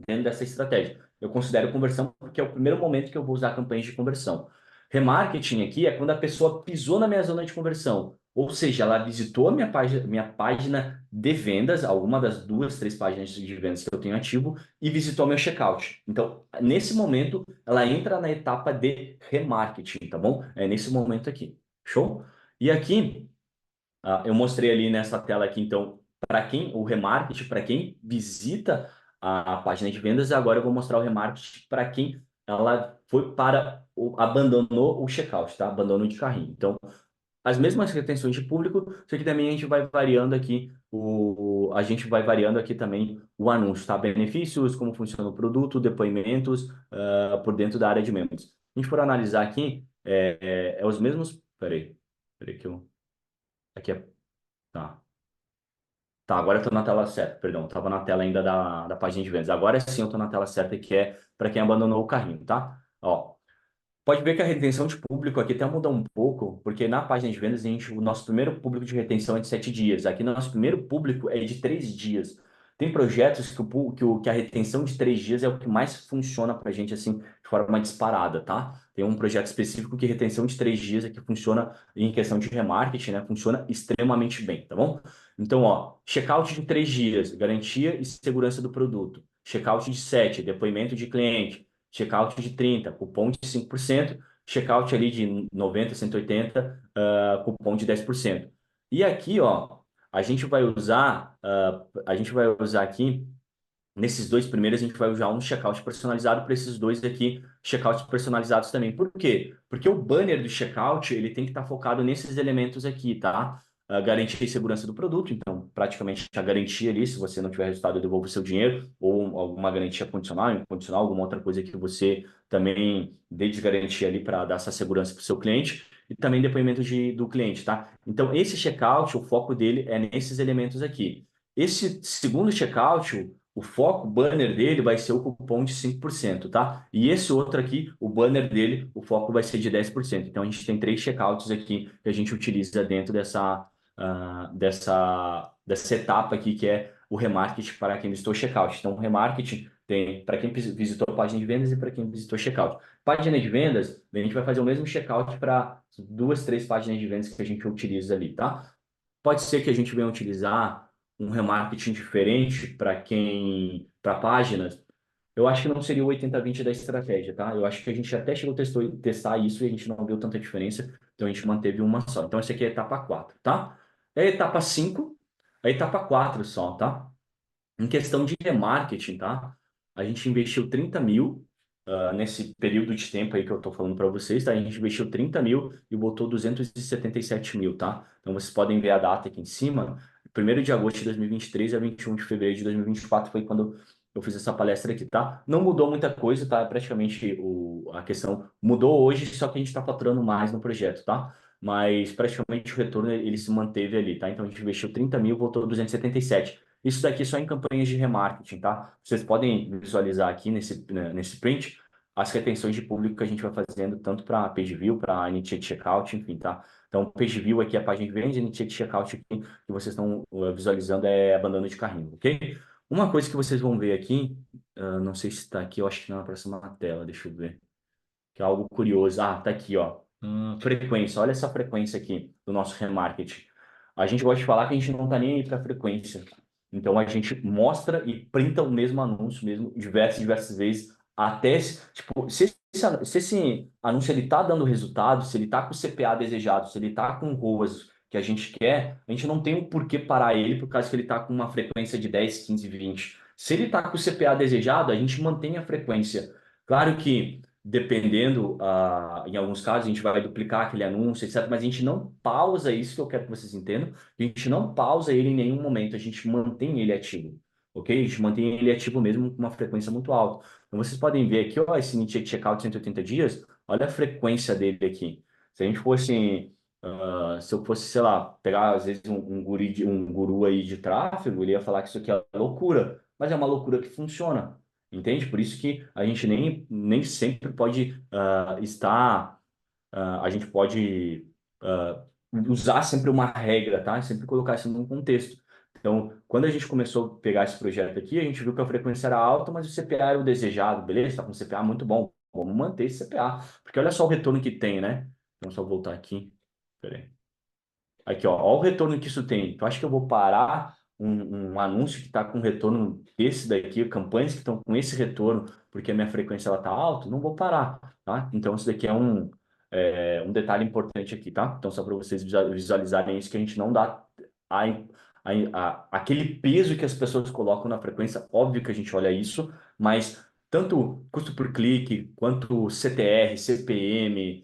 dentro dessa estratégia. Eu considero conversão porque é o primeiro momento que eu vou usar campanhas de conversão. Remarketing aqui é quando a pessoa pisou na minha zona de conversão, ou seja, ela visitou a minha página de vendas, alguma das 2, 3 páginas de vendas que eu tenho ativo, e visitou meu checkout. Então, nesse momento, ela entra na etapa de remarketing, tá bom? É nesse momento aqui. Show? E aqui, eu mostrei ali nessa tela aqui, então, para quem o remarketing, para quem visita a página de vendas, e agora eu vou mostrar o remarketing para quem ela foi para abandonou o checkout, tá? Abandono de carrinho. Então, as mesmas retenções de público, só que também a gente vai variando aqui a gente vai variando aqui também o anúncio, tá? Benefícios, como funciona o produto, depoimentos, por dentro da área de membros. Se a gente for analisar aqui, é os mesmos. Peraí que eu aqui é. Tá. Tá, agora eu estou na tela certa, perdão, estava na tela ainda da página de vendas. Agora sim eu estou na tela certa, que é para quem abandonou o carrinho, tá? Ó, pode ver que a retenção de público aqui até muda um pouco, porque na página de vendas o nosso primeiro público de retenção é de 7 dias. Aqui nosso primeiro público é de 3 dias. Tem projetos que a retenção de 3 dias é o que mais funciona para a gente assim, de forma disparada, tá? Tem um projeto específico que retenção de 3 dias é que funciona em questão de remarketing, né? Funciona extremamente bem, tá bom? Então, ó, checkout de 3 dias, garantia e segurança do produto. Checkout de 7, depoimento de cliente. checkout de 30, cupom de 5%, checkout ali de 90, 180, cupom de 10%. E aqui, ó, a gente vai usar aqui, nesses dois primeiros, a gente vai usar um checkout personalizado para esses dois aqui, checkouts personalizados também. Por quê? Porque o banner do checkout, ele tem que estar focado nesses elementos aqui, tá? Garantia e segurança do produto, então praticamente a garantia ali, se você não tiver resultado, eu devolvo o seu dinheiro, ou alguma garantia condicional, incondicional, alguma outra coisa que você também dê de garantia ali para dar essa segurança para o seu cliente, e também depoimento do cliente, tá? Então esse checkout, o foco dele é nesses elementos aqui. Esse segundo checkout, o foco, o banner dele vai ser o cupom de 5%, tá? E esse outro aqui, o banner dele, o foco vai ser de 10%. Então, a gente tem 3 checkouts aqui que a gente utiliza dentro dessa etapa aqui, que é o remarketing para quem visitou o checkout. Então, o remarketing tem para quem visitou a página de vendas e para quem visitou o checkout. Página de vendas, a gente vai fazer o mesmo checkout para 2, 3 páginas de vendas que a gente utiliza ali, tá? Pode ser que a gente venha utilizar um remarketing diferente para páginas. Eu acho que não seria o 80-20 da estratégia, tá? Eu acho que a gente até chegou a testar isso e a gente não viu tanta diferença, então a gente manteve uma só. Então, essa aqui é a etapa 4, tá? É a etapa 5, a etapa 4 só, tá? Em questão de remarketing, tá? A gente investiu 30 mil nesse período de tempo aí que eu estou falando para vocês, tá? A gente investiu 30 mil e botou 277 mil, tá? Então vocês podem ver a data aqui em cima. 1º de agosto de 2023 a 21 de fevereiro de 2024 foi quando eu fiz essa palestra aqui, tá? Não mudou muita coisa, tá? Praticamente a questão mudou hoje, só que a gente está faturando mais no projeto, tá? Mas praticamente o retorno ele se manteve ali, tá? Então a gente investiu 30 mil, voltou 277. Isso daqui só em campanhas de remarketing, tá? Vocês podem visualizar aqui nesse print as retenções de público que a gente vai fazendo tanto para page view, para initiate checkout, enfim, tá? Então, page view aqui é a página de vendas, initiate checkout aqui que vocês estão visualizando é abandono de carrinho, ok? Uma coisa que vocês vão ver aqui, não sei se está aqui, eu acho que não na próxima tela, deixa eu ver, que é algo curioso. Ah, tá aqui, ó. Frequência, olha essa frequência aqui do nosso remarketing. A gente gosta de falar que a gente não está nem aí para frequência. Então a gente mostra e printa o mesmo anúncio mesmo diversas vezes até tipo, se esse anúncio ele tá dando resultado, se ele tá com o CPA desejado, se ele tá com ROAS que a gente quer, a gente não tem o porquê parar ele por causa que ele tá com uma frequência de 10, 15, 20. Se ele tá com o CPA desejado, a gente mantém a frequência. Claro que dependendo, em alguns casos, a gente vai duplicar aquele anúncio, etc. Mas a gente não pausa isso, que eu quero que vocês entendam. A gente não pausa ele em nenhum momento, a gente mantém ele ativo, ok? A gente mantém ele ativo mesmo com uma frequência muito alta. Então vocês podem ver aqui, ó, esse initiate checkout 180 dias, olha a frequência dele aqui. Se a gente fosse, se eu fosse, sei lá, pegar às vezes um guru aí de tráfego, ele ia falar que isso aqui é loucura, mas é uma loucura que funciona. Entende? Por isso que a gente nem sempre pode a gente pode usar sempre uma regra, tá? Sempre colocar isso num contexto. Então, quando a gente começou a pegar esse projeto aqui, a gente viu que a frequência era alta, mas o CPA era o desejado, beleza? Está com CPA muito bom, vamos manter esse CPA, porque olha só o retorno que tem, né? Então, só voltar aqui. Peraí. Aqui, ó, ó o retorno que isso tem. Tu acha que eu vou parar um anúncio que está com retorno desse daqui, campanhas que estão com esse retorno, porque a minha frequência ela está alta? Não vou parar, tá? Então, isso daqui é um detalhe importante aqui, tá? Então, só para vocês visualizarem isso, que a gente não dá a, aquele peso que as pessoas colocam na frequência. Óbvio que a gente olha isso, mas tanto custo por clique, quanto CTR, CPM,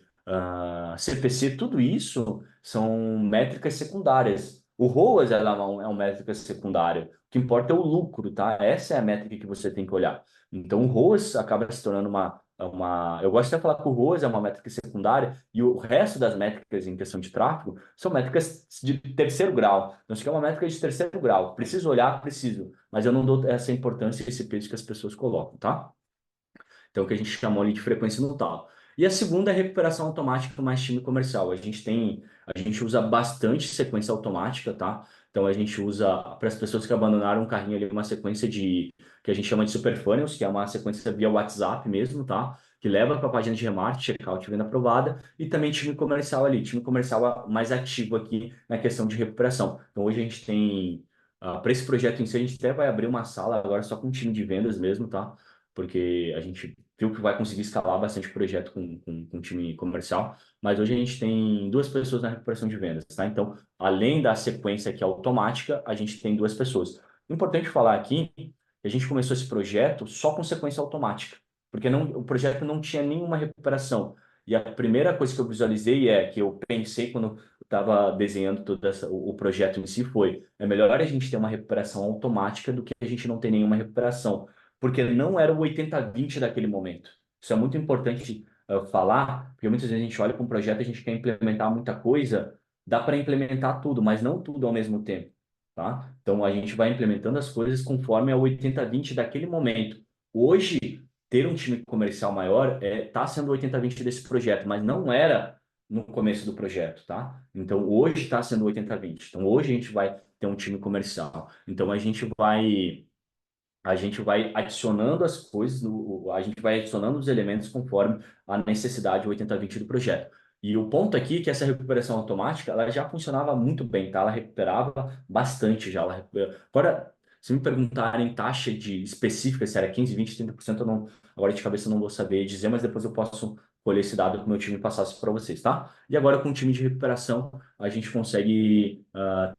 CPC, tudo isso são métricas secundárias. O ROAS é uma métrica secundária. O que importa é o lucro, tá? Essa é a métrica que você tem que olhar. Então, o ROAS acaba se tornando uma. Eu gosto de falar que o ROAS é uma métrica secundária e o resto das métricas em questão de tráfego são métricas de terceiro grau. Então, isso aqui é uma métrica de terceiro grau. Preciso olhar? Preciso. Mas eu não dou essa importância e esse peso que as pessoas colocam, tá? Então, o que a gente chamou ali de frequência no talo. E a segunda é a recuperação automática mais time comercial. A gente usa bastante sequência automática, tá? Então, a gente usa, para as pessoas que abandonaram um carrinho ali, uma sequência que a gente chama de super funnels, que é uma sequência via WhatsApp mesmo, tá? Que leva para a página de remarketing, checkout, venda aprovada, e também time comercial ali, time comercial mais ativo aqui na questão de recuperação. Então, hoje a gente tem, para esse projeto em si, a gente até vai abrir uma sala agora só com time de vendas mesmo, tá? Porque a gente viu que vai conseguir escalar bastante o projeto com o time comercial, mas hoje a gente tem 2 pessoas na recuperação de vendas, tá? Então, além da sequência que é automática, a gente tem 2 pessoas. Importante falar aqui que a gente começou esse projeto só com sequência automática, porque o projeto não tinha nenhuma recuperação. E a primeira coisa que eu visualizei que eu pensei quando estava desenhando o projeto em si é melhor a gente ter uma recuperação automática do que a gente não ter nenhuma recuperação, porque não era o 80-20 daquele momento. Isso é muito importante falar, porque muitas vezes a gente olha para um projeto, a gente quer implementar muita coisa, dá para implementar tudo, mas não tudo ao mesmo tempo, tá? Então a gente vai implementando as coisas conforme é o 80-20 daquele momento. Hoje, ter um time comercial maior tá sendo o 80-20 desse projeto, mas não era no começo do projeto, tá? Então hoje está sendo 80-20. Então hoje a gente vai ter um time comercial. Então a gente vai adicionando as coisas, a gente vai adicionando os elementos conforme a necessidade 80-20 do projeto. E o ponto aqui é que essa recuperação automática, ela já funcionava muito bem, tá? Ela recuperava bastante já. Agora, se me perguntarem taxa específica, se era 15, 20, 30%, eu não, agora de cabeça eu não vou saber dizer, mas depois eu posso colher esse dado que o meu time passasse para vocês, tá? E agora com o time de recuperação, a gente consegue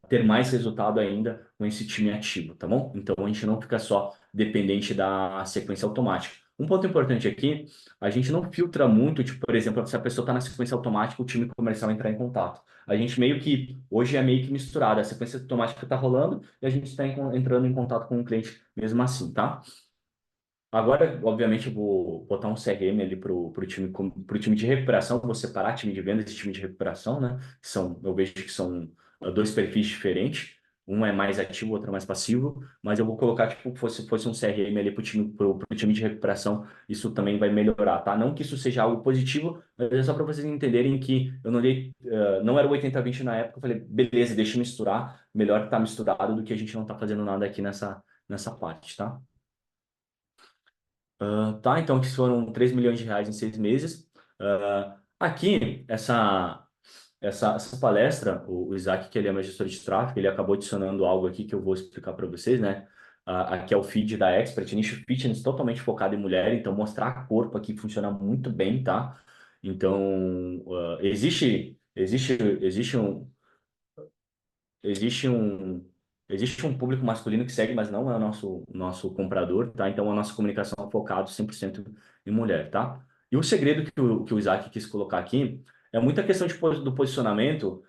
ter mais resultado ainda com esse time ativo, tá bom? Então a gente não fica só dependente da sequência automática. Um ponto importante aqui, a gente não filtra muito, tipo, por exemplo, se a pessoa está na sequência automática, o time comercial entrar em contato. A gente meio que, hoje é meio que misturado, a sequência automática está rolando e a gente está entrando em contato com o cliente mesmo assim, tá? Agora, obviamente, eu vou botar um CRM ali pro time de recuperação, vou separar time de vendas e time de recuperação, né? Eu vejo que são 2 perfis diferentes. Um é mais ativo, o outro é mais passivo, mas eu vou colocar tipo fosse um CRM ali pro time de recuperação, isso também vai melhorar, tá? Não que isso seja algo positivo, mas é só para vocês entenderem que eu não dei, não era o 80-20 na época, eu falei, beleza, deixa eu misturar, melhor estar misturado do que a gente não tá fazendo nada aqui nessa parte, tá? Tá, então que foram 3 milhões de reais em 6 meses. Aqui, essa palestra, o Isaac, que ele é meu gestor de tráfego, ele acabou adicionando algo aqui que eu vou explicar para vocês, né? Aqui é o feed da Expert, nicho fitness totalmente focado em mulher, então mostrar corpo aqui funciona muito bem, tá? Então, existe um, existe um público masculino que segue, mas não é o nosso comprador, tá? Então a nossa comunicação é focada 100% em mulher, tá? E o segredo que o Isaac quis colocar aqui é muita questão do posicionamento.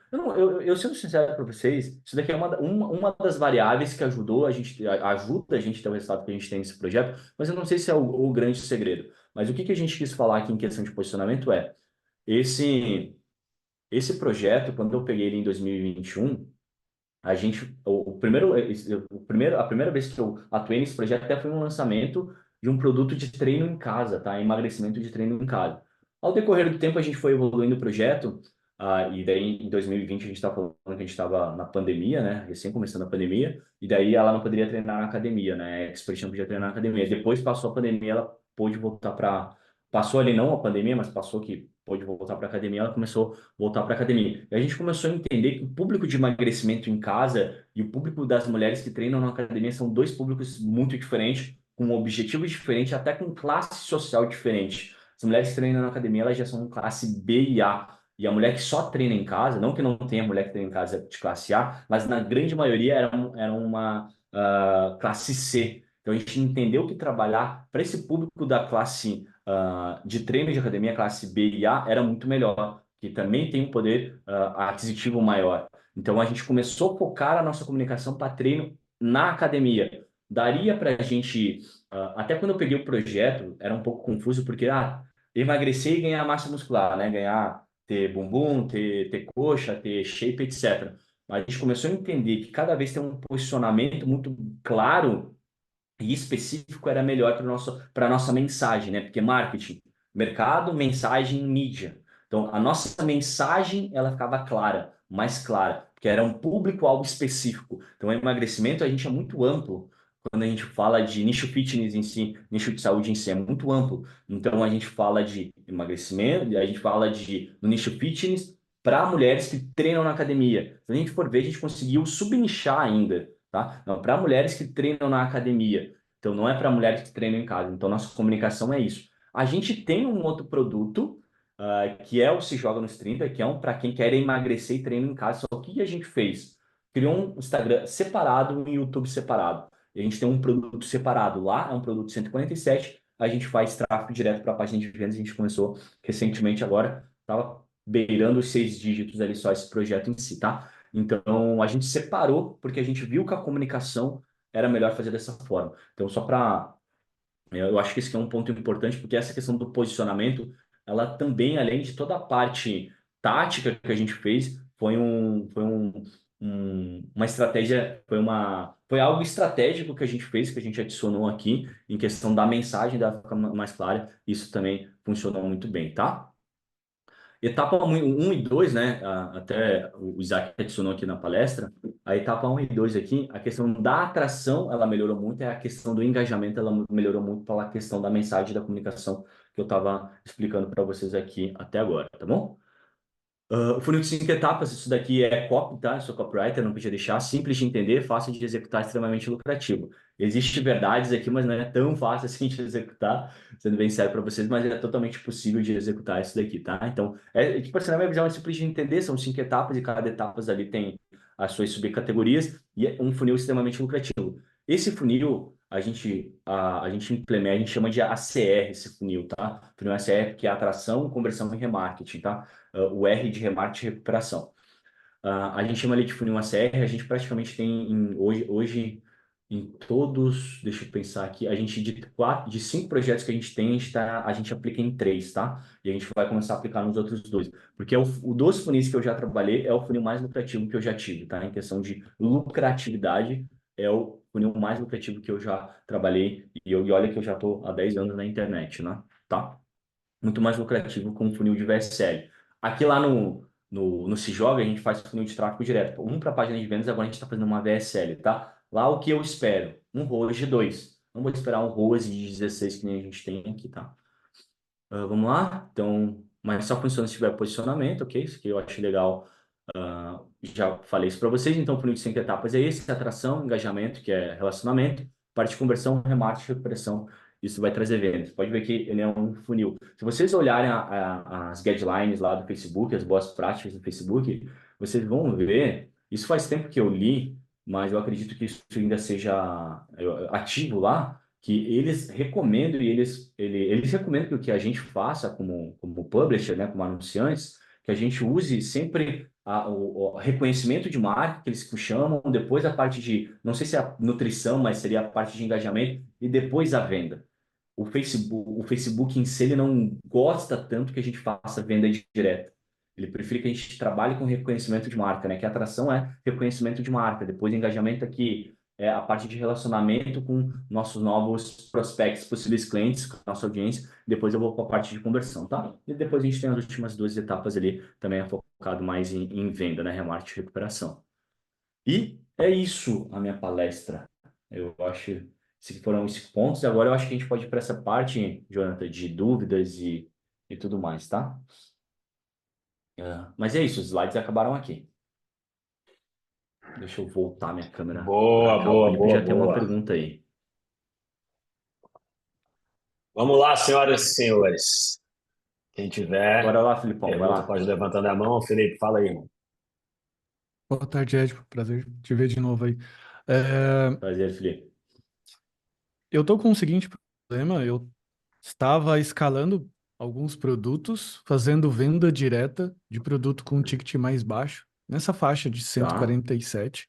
Eu sendo sincero para vocês, isso daqui é uma das variáveis que ajuda a gente a ter o resultado que a gente tem nesse projeto, mas eu não sei se é o grande segredo. Mas o que a gente quis falar aqui em questão de posicionamento esse, esse projeto, quando eu peguei ele em 2021, a primeira vez que eu atuei nesse projeto até foi um lançamento de um produto de treino em casa, tá? Emagrecimento de treino em casa. Ao decorrer do tempo, a gente foi evoluindo o projeto, e daí em 2020 a gente estava falando que a gente estava na pandemia, né? Recém começando a pandemia, e daí ela não poderia treinar na academia, né? A Expert não podia treinar na academia. Depois passou a pandemia, ela pôde voltar para. Passou ali não a pandemia, mas passou que pôde voltar para academia, ela começou a voltar para academia. E a gente começou a entender que o público de emagrecimento em casa e o público das mulheres que treinam na academia são 2 públicos muito diferentes, com objetivos diferentes, até com classe social diferente. As mulheres que treinam na academia, elas já são classe B e A. E a mulher que só treina em casa, não que não tenha mulher que treina em casa de classe A, mas na grande maioria era uma classe C. Então a gente entendeu que trabalhar para esse público da classe de treino de academia, classe B e A, era muito melhor, que também tem um poder aquisitivo maior. Então a gente começou a focar a nossa comunicação para treino na academia. Daria para a gente, até quando eu peguei o projeto, era um pouco confuso, porque emagrecer e ganhar massa muscular, né? Ter bumbum, ter coxa, ter shape, etc. Mas a gente começou a entender que cada vez tem um posicionamento muito claro e específico era melhor para a nossa mensagem, né? Porque marketing, mercado, mensagem, mídia. Então, a nossa mensagem, ela ficava clara, mais clara, porque era um público-alvo específico. Então, o emagrecimento, a gente é muito amplo. Quando a gente fala de nicho fitness em si, nicho de saúde em si, é muito amplo. Então, a gente fala de emagrecimento, a gente fala no nicho fitness para mulheres que treinam na academia. Se a gente for ver, a gente conseguiu subnichar ainda, tá? Não, para mulheres que treinam na academia. Então, não é para mulheres que treinam em casa. Então, nossa comunicação é isso. A gente tem um outro produto, que é o Se Joga nos 30, que é um para quem quer emagrecer e treino em casa. Só que o que a gente fez? Criou um Instagram separado e um YouTube separado. E a gente tem um produto separado lá, é um produto 147. A gente faz tráfego direto para a página de vendas. A gente começou recentemente agora, estava beirando os 6 dígitos ali só esse projeto em si, tá? Então a gente separou porque a gente viu que a comunicação era melhor fazer dessa forma. Então, só para eu acho que esse aqui é um ponto importante, porque essa questão do posicionamento, ela também, além de toda a parte tática que a gente fez, uma estratégia, foi algo estratégico que a gente fez, que a gente adicionou aqui, em questão da mensagem da ficar mais clara. Isso também funcionou muito bem, tá? Etapa um e 2, né? Até o Isaac adicionou aqui na palestra. A etapa um e 2 aqui, a questão da atração, ela melhorou muito, a questão do engajamento, ela melhorou muito pela questão da mensagem e da comunicação que eu estava explicando para vocês aqui até agora, tá bom? O funil de 5 etapas, isso daqui é copy, tá? Eu sou copywriter, não podia deixar. Simples de entender, fácil de executar, extremamente lucrativo. Existem verdades aqui, mas não é tão fácil assim de executar, sendo bem sério para vocês, mas é totalmente possível de executar isso daqui, tá? Então, tipo assim, na minha visão é simples de entender, são 5 etapas e cada etapa ali tem as suas subcategorias e é um funil extremamente lucrativo. Esse funil, a gente implementa, a gente chama de ACR, esse funil, tá? Funil ACR, que é atração, conversão e remarketing, tá? O R de remarketing e recuperação. A gente chama ali de funil ACR, a gente praticamente tem hoje em todos, deixa eu pensar aqui, a gente de 5 projetos que a gente tem, a gente aplica em 3, tá? E a gente vai começar a aplicar nos outros 2. Porque o dos funis que eu já trabalhei é o funil mais lucrativo que eu já tive, tá? Em questão de lucratividade, é o funil mais lucrativo que eu já trabalhei. E olha que eu já estou há 10 anos na internet, né? Tá? Muito mais lucrativo com um funil de VSL. Aqui lá no Se Joga, a gente faz funil de tráfego direto. Um para a página de vendas, agora a gente está fazendo uma VSL, tá? Lá o que eu espero? Um ROAS de 2. Não vou esperar um ROAS de 16 que nem a gente tem aqui, tá? Vamos lá? Então, mas só funciona se tiver posicionamento, ok? Isso que eu acho legal. Já falei isso para vocês, então o funil de 5 etapas é esse: atração, engajamento, que é relacionamento, parte de conversão, remarketing, recuperação. Isso vai trazer vendas. Pode ver que ele é um funil. Se vocês olharem as guidelines lá do Facebook, as boas práticas do Facebook, vocês vão ver. Isso faz tempo que eu li, mas eu acredito que isso ainda seja ativo lá, que eles recomendam e eles recomendam que a gente faça como publisher, né, como anunciantes, que a gente use sempre o reconhecimento de marca, que eles chamam, depois a parte de, não sei se é a nutrição, mas seria a parte de engajamento, e depois a venda. O Facebook em si, ele não gosta tanto que a gente faça venda direta. Ele prefere que a gente trabalhe com reconhecimento de marca, né? Que a atração é reconhecimento de marca, depois engajamento aqui é a parte de relacionamento com nossos novos prospects, possíveis clientes, com a nossa audiência. Depois eu vou para a parte de conversão, tá? E depois a gente tem as últimas 2 etapas ali, também é focado mais em venda, né? Remarketing e recuperação. E é isso a minha palestra. Eu acho que foram os pontos. Agora eu acho que a gente pode ir para essa parte, Jonathan, de dúvidas e tudo mais, tá? Mas é isso, os slides acabaram aqui. Deixa eu voltar minha câmera Boa, para cá. O boa, Felipe boa, já tem uma boa. pergunta aí. Vamos lá, senhoras e senhores. Quem tiver Bora lá, Filipão, vai pergunta, lá. pode ir levantando a mão. Felipe, fala aí, irmão. Boa tarde, Ed. Prazer te ver de novo aí. É, Prazer, Felipe. eu tô com o seguinte problema. Eu estava escalando alguns produtos, fazendo venda direta de produto com um ticket mais baixo, nessa faixa de Tá, 147,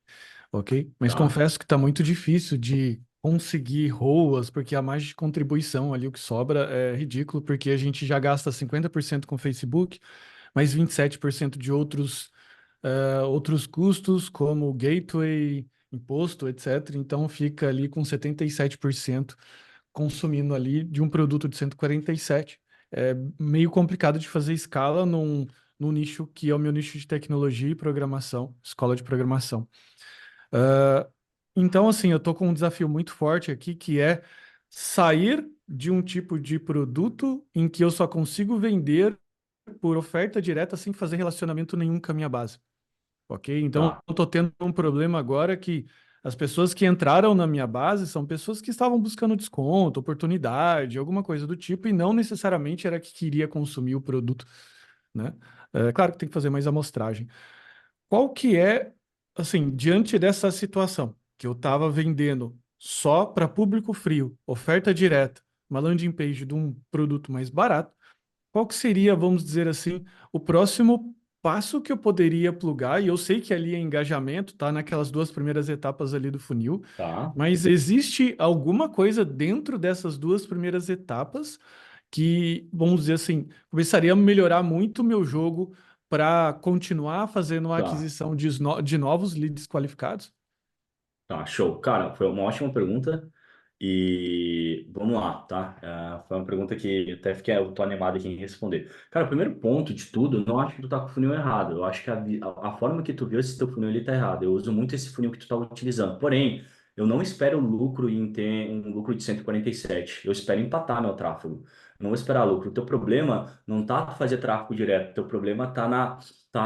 ok? Mas tá, confesso que está muito difícil de conseguir ROAS, porque a margem de contribuição ali, o que sobra, é ridículo, porque a gente já gasta 50% com o Facebook, mais 27% de outros custos, como gateway, imposto, etc. Então fica ali com 77% consumindo ali de um produto de 147. É meio complicado de fazer escala num nicho que é o meu nicho de tecnologia e programação, escola de programação. Então, assim, eu estou com um desafio muito forte aqui, que é sair de um tipo de produto em que eu só consigo vender por oferta direta sem fazer relacionamento nenhum com a minha base. Ok? Então, tá. eu estou tendo um problema agora que As pessoas que entraram na minha base são pessoas que estavam buscando desconto, oportunidade, alguma coisa do tipo, e não necessariamente era que queria consumir o produto, né? É claro que tem que fazer mais amostragem. Qual que é, assim, diante dessa situação, que eu estava vendendo só para público frio, oferta direta, uma landing page de um produto mais barato, qual que seria, vamos dizer assim, o próximo passo que eu poderia plugar? E eu sei que ali é engajamento, tá naquelas duas primeiras etapas ali do funil, Tá? mas existe alguma coisa dentro dessas duas primeiras etapas que, vamos dizer assim, começaria a melhorar muito o meu jogo para continuar fazendo a Tá. aquisição de novos leads qualificados? Tá, show. Cara, foi uma ótima pergunta e vamos lá, tá? Foi uma pergunta que até fiquei, eu tô animado aqui em responder. Cara, o primeiro ponto de tudo, eu não acho que tu tá com o funil errado. Eu acho que a forma que tu viu esse teu funil, ele tá errado. Eu uso muito esse funil que tu tá utilizando. Porém, eu não espero lucro em ter um lucro de 147. Eu espero empatar meu tráfego. Eu não vou esperar lucro. O teu problema não tá fazer tráfego direto. O teu problema tá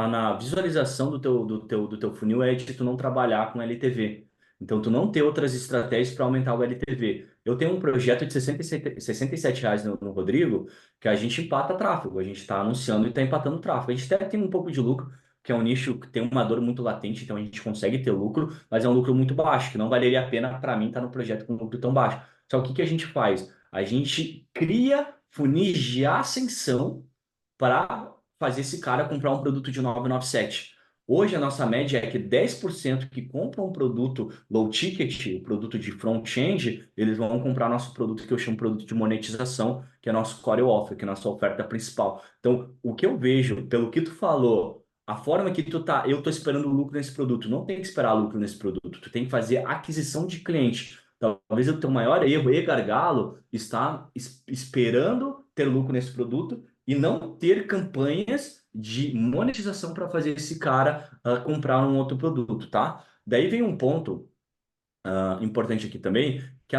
na visualização do teu funil, é de tu não trabalhar com LTV. Então, tu não ter outras estratégias para aumentar o LTV. Eu tenho um projeto de 67 reais no Rodrigo, que a gente empata tráfego. A gente está anunciando e está empatando tráfego. A gente até tem um pouco de lucro, que é um nicho que tem uma dor muito latente, então a gente consegue ter lucro, mas é um lucro muito baixo, que não valeria a pena para mim estar no projeto com lucro tão baixo. Só que o que a gente faz? A gente cria funis de ascensão para fazer esse cara comprar um produto de 997. Hoje a nossa média é que 10% que compram um produto low ticket, o produto de front-end, eles vão comprar nosso produto que eu chamo de produto de monetização, que é nosso core offer, que é a nossa oferta principal. Então, o que eu vejo, pelo que tu falou, a forma que tu tá, eu tô esperando lucro nesse produto, não tem que esperar lucro nesse produto, tu tem que fazer aquisição de cliente. Talvez o teu maior erro e gargalo está esperando ter lucro nesse produto e não ter campanhas de monetização para fazer esse cara comprar um outro produto, tá? Daí vem um ponto importante aqui também, que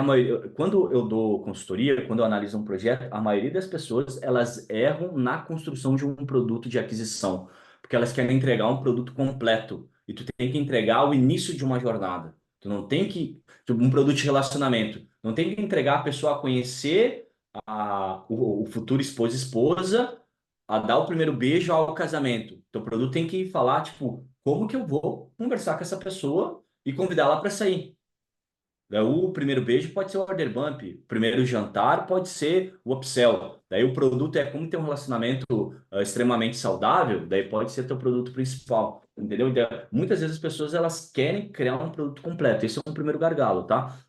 quando eu dou consultoria, quando eu analiso um projeto, a maioria das pessoas elas erram na construção de um produto de aquisição, porque elas querem entregar um produto completo e tu tem que entregar o início de uma jornada. Tu não tem que tipo, um produto de relacionamento, não tem que entregar a pessoa a conhecer o futuro esposo e esposa, a dar o primeiro beijo ao casamento. Teu produto tem que falar tipo como que eu vou conversar com essa pessoa e convidá-la para sair. O primeiro beijo pode ser o order bump, o primeiro jantar pode ser o upsell. Daí o produto é como ter um relacionamento extremamente saudável, daí pode ser teu produto principal, entendeu? Então, muitas vezes as pessoas elas querem criar um produto completo. Esse é o primeiro gargalo, tá?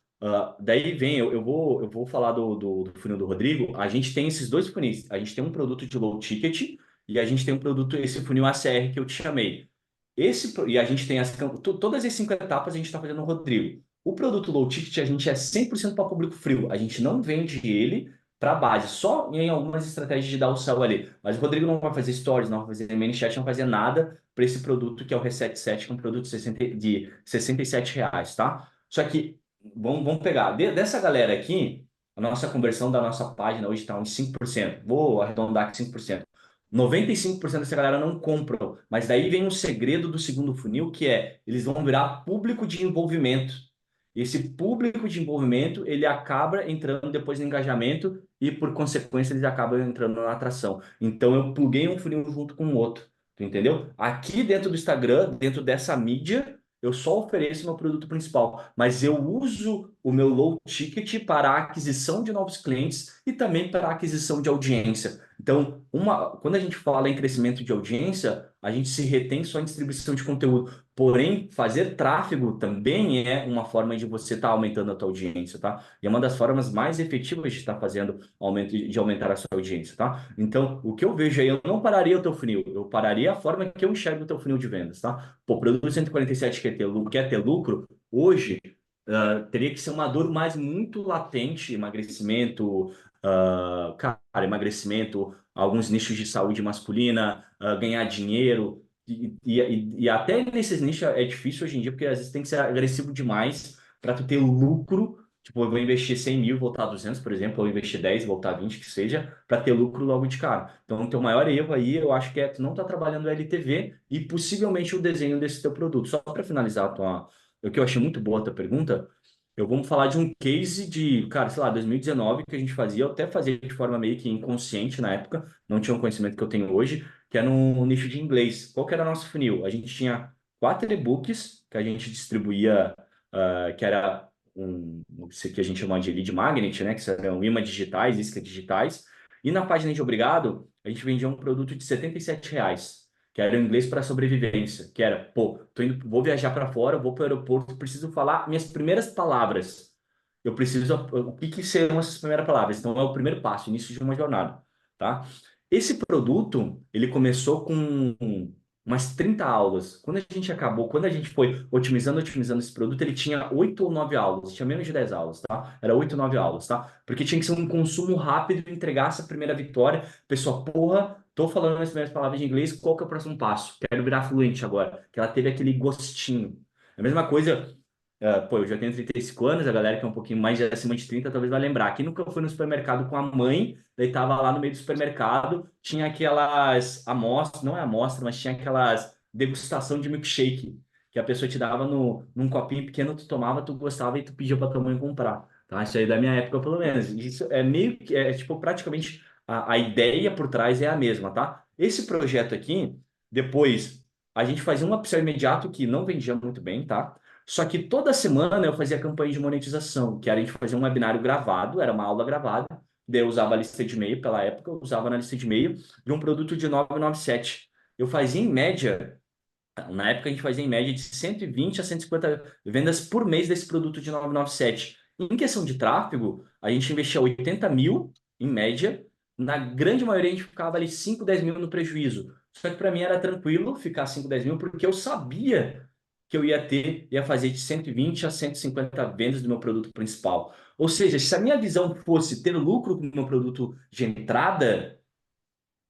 Daí vem, eu vou falar do funil do Rodrigo. A gente tem esses dois funis. A gente tem um produto de low ticket e a gente tem um produto, esse funil ACR que eu te chamei. E a gente tem todas as 5 etapas a gente está fazendo no Rodrigo. O produto low ticket a gente é 100% para público frio. A gente não vende ele para base, só em algumas estratégias de dar o sell ali. Mas o Rodrigo não vai fazer stories, não vai fazer mini chat, não vai fazer nada para esse produto que é o Reset 7, que é um produto de 67 reais, tá? Só que vamos pegar dessa galera aqui, a nossa conversão da nossa página hoje está uns 5%. Vou arredondar aqui 5%. 95% dessa galera não compram, mas daí vem o segredo do segundo funil, que é eles vão virar público de envolvimento. Esse público de envolvimento, ele acaba entrando depois no engajamento e, por consequência, eles acabam entrando na atração. Então, eu pluguei um funil junto com o outro, tu entendeu? Aqui dentro do Instagram, dentro dessa mídia, eu só ofereço meu produto principal, mas eu uso o meu low ticket para a aquisição de novos clientes e também para a aquisição de audiência. Então, quando a gente fala em crescimento de audiência, a gente se retém só em distribuição de conteúdo. Porém, fazer tráfego também é uma forma de você estar aumentando a tua audiência, tá? E é uma das formas mais efetivas de estar fazendo de aumentar a sua audiência, tá? Então, o que eu vejo aí, eu não pararia o teu funil, eu pararia a forma que eu enxergo o teu funil de vendas, tá? Pô, produto 147 quer ter lucro, hoje teria que ser uma dor mais muito latente, emagrecimento, cara, emagrecimento, alguns nichos de saúde masculina, ganhar dinheiro. E até nesses nichos é difícil hoje em dia, porque às vezes tem que ser agressivo demais para tu ter lucro. Tipo, eu vou investir 100 mil, voltar a 200, por exemplo, ou investir 10, voltar a 20, que seja, para ter lucro logo de cara. Então, o teu maior erro aí, eu acho que é tu não tá trabalhando LTV e possivelmente o desenho desse teu produto. Só para finalizar o que eu achei muito boa a tua pergunta, vamos falar de um case de, cara, sei lá, 2019 que a gente fazia, eu até fazia de forma meio que inconsciente na época, não tinha o conhecimento que eu tenho hoje, que é no nicho de inglês. Qual que era o nosso funil? A gente tinha 4 e-books que a gente distribuía, que era isso que a gente chama de lead magnet, né? Que são imãs digitais, iscas digitais. E na página de obrigado, a gente vendia um produto de R$ 77, que era o inglês para sobrevivência, que era, pô, vou viajar para fora, vou para o aeroporto, preciso falar minhas primeiras palavras. Eu preciso, o que que serão essas primeiras palavras? Então, é o primeiro passo, início de uma jornada, tá? Esse produto, ele começou com umas 30 aulas. Quando a gente foi otimizando esse produto, ele tinha 8 ou 9 aulas, tinha menos de 10 aulas, tá? Era 8 ou 9 aulas, tá? Porque tinha que ser um consumo rápido, entregar essa primeira vitória. Pessoal, porra, tô falando as primeiras palavras de inglês, qual que é o próximo passo? Quero virar fluente agora, que ela teve aquele gostinho. A mesma coisa, pô, eu já tenho 35 anos, a galera que é um pouquinho mais acima de 30 talvez vai lembrar. Aqui nunca fui no supermercado com a mãe, daí tava lá no meio do supermercado, tinha aquelas amostras, não é amostra, mas tinha aquelas degustação de milkshake, que a pessoa te dava num copinho pequeno, tu tomava, tu gostava e tu pedia pra tua mãe comprar, tá? Isso aí é da minha época, pelo menos. Isso é meio que, tipo, praticamente a ideia por trás é a mesma, tá? Esse projeto aqui, depois, a gente fazia um upsell imediato que não vendia muito bem, tá? Só que toda semana eu fazia campanha de monetização, que era a gente fazia um webinário gravado, era uma aula gravada, daí eu usava a lista de e-mail, pela época eu usava na lista de e-mail de um produto de 997. Eu fazia em média, na época a gente fazia em média de 120 a 150 vendas por mês desse produto de 997. Em questão de tráfego, a gente investia 80 mil em média, na grande maioria a gente ficava ali 5, 10 mil no prejuízo. Só que para mim era tranquilo ficar 5, 10 mil, porque eu sabia que eu ia fazer de 120 a 150 vendas do meu produto principal. Ou seja, se a minha visão fosse ter lucro com o meu produto de entrada,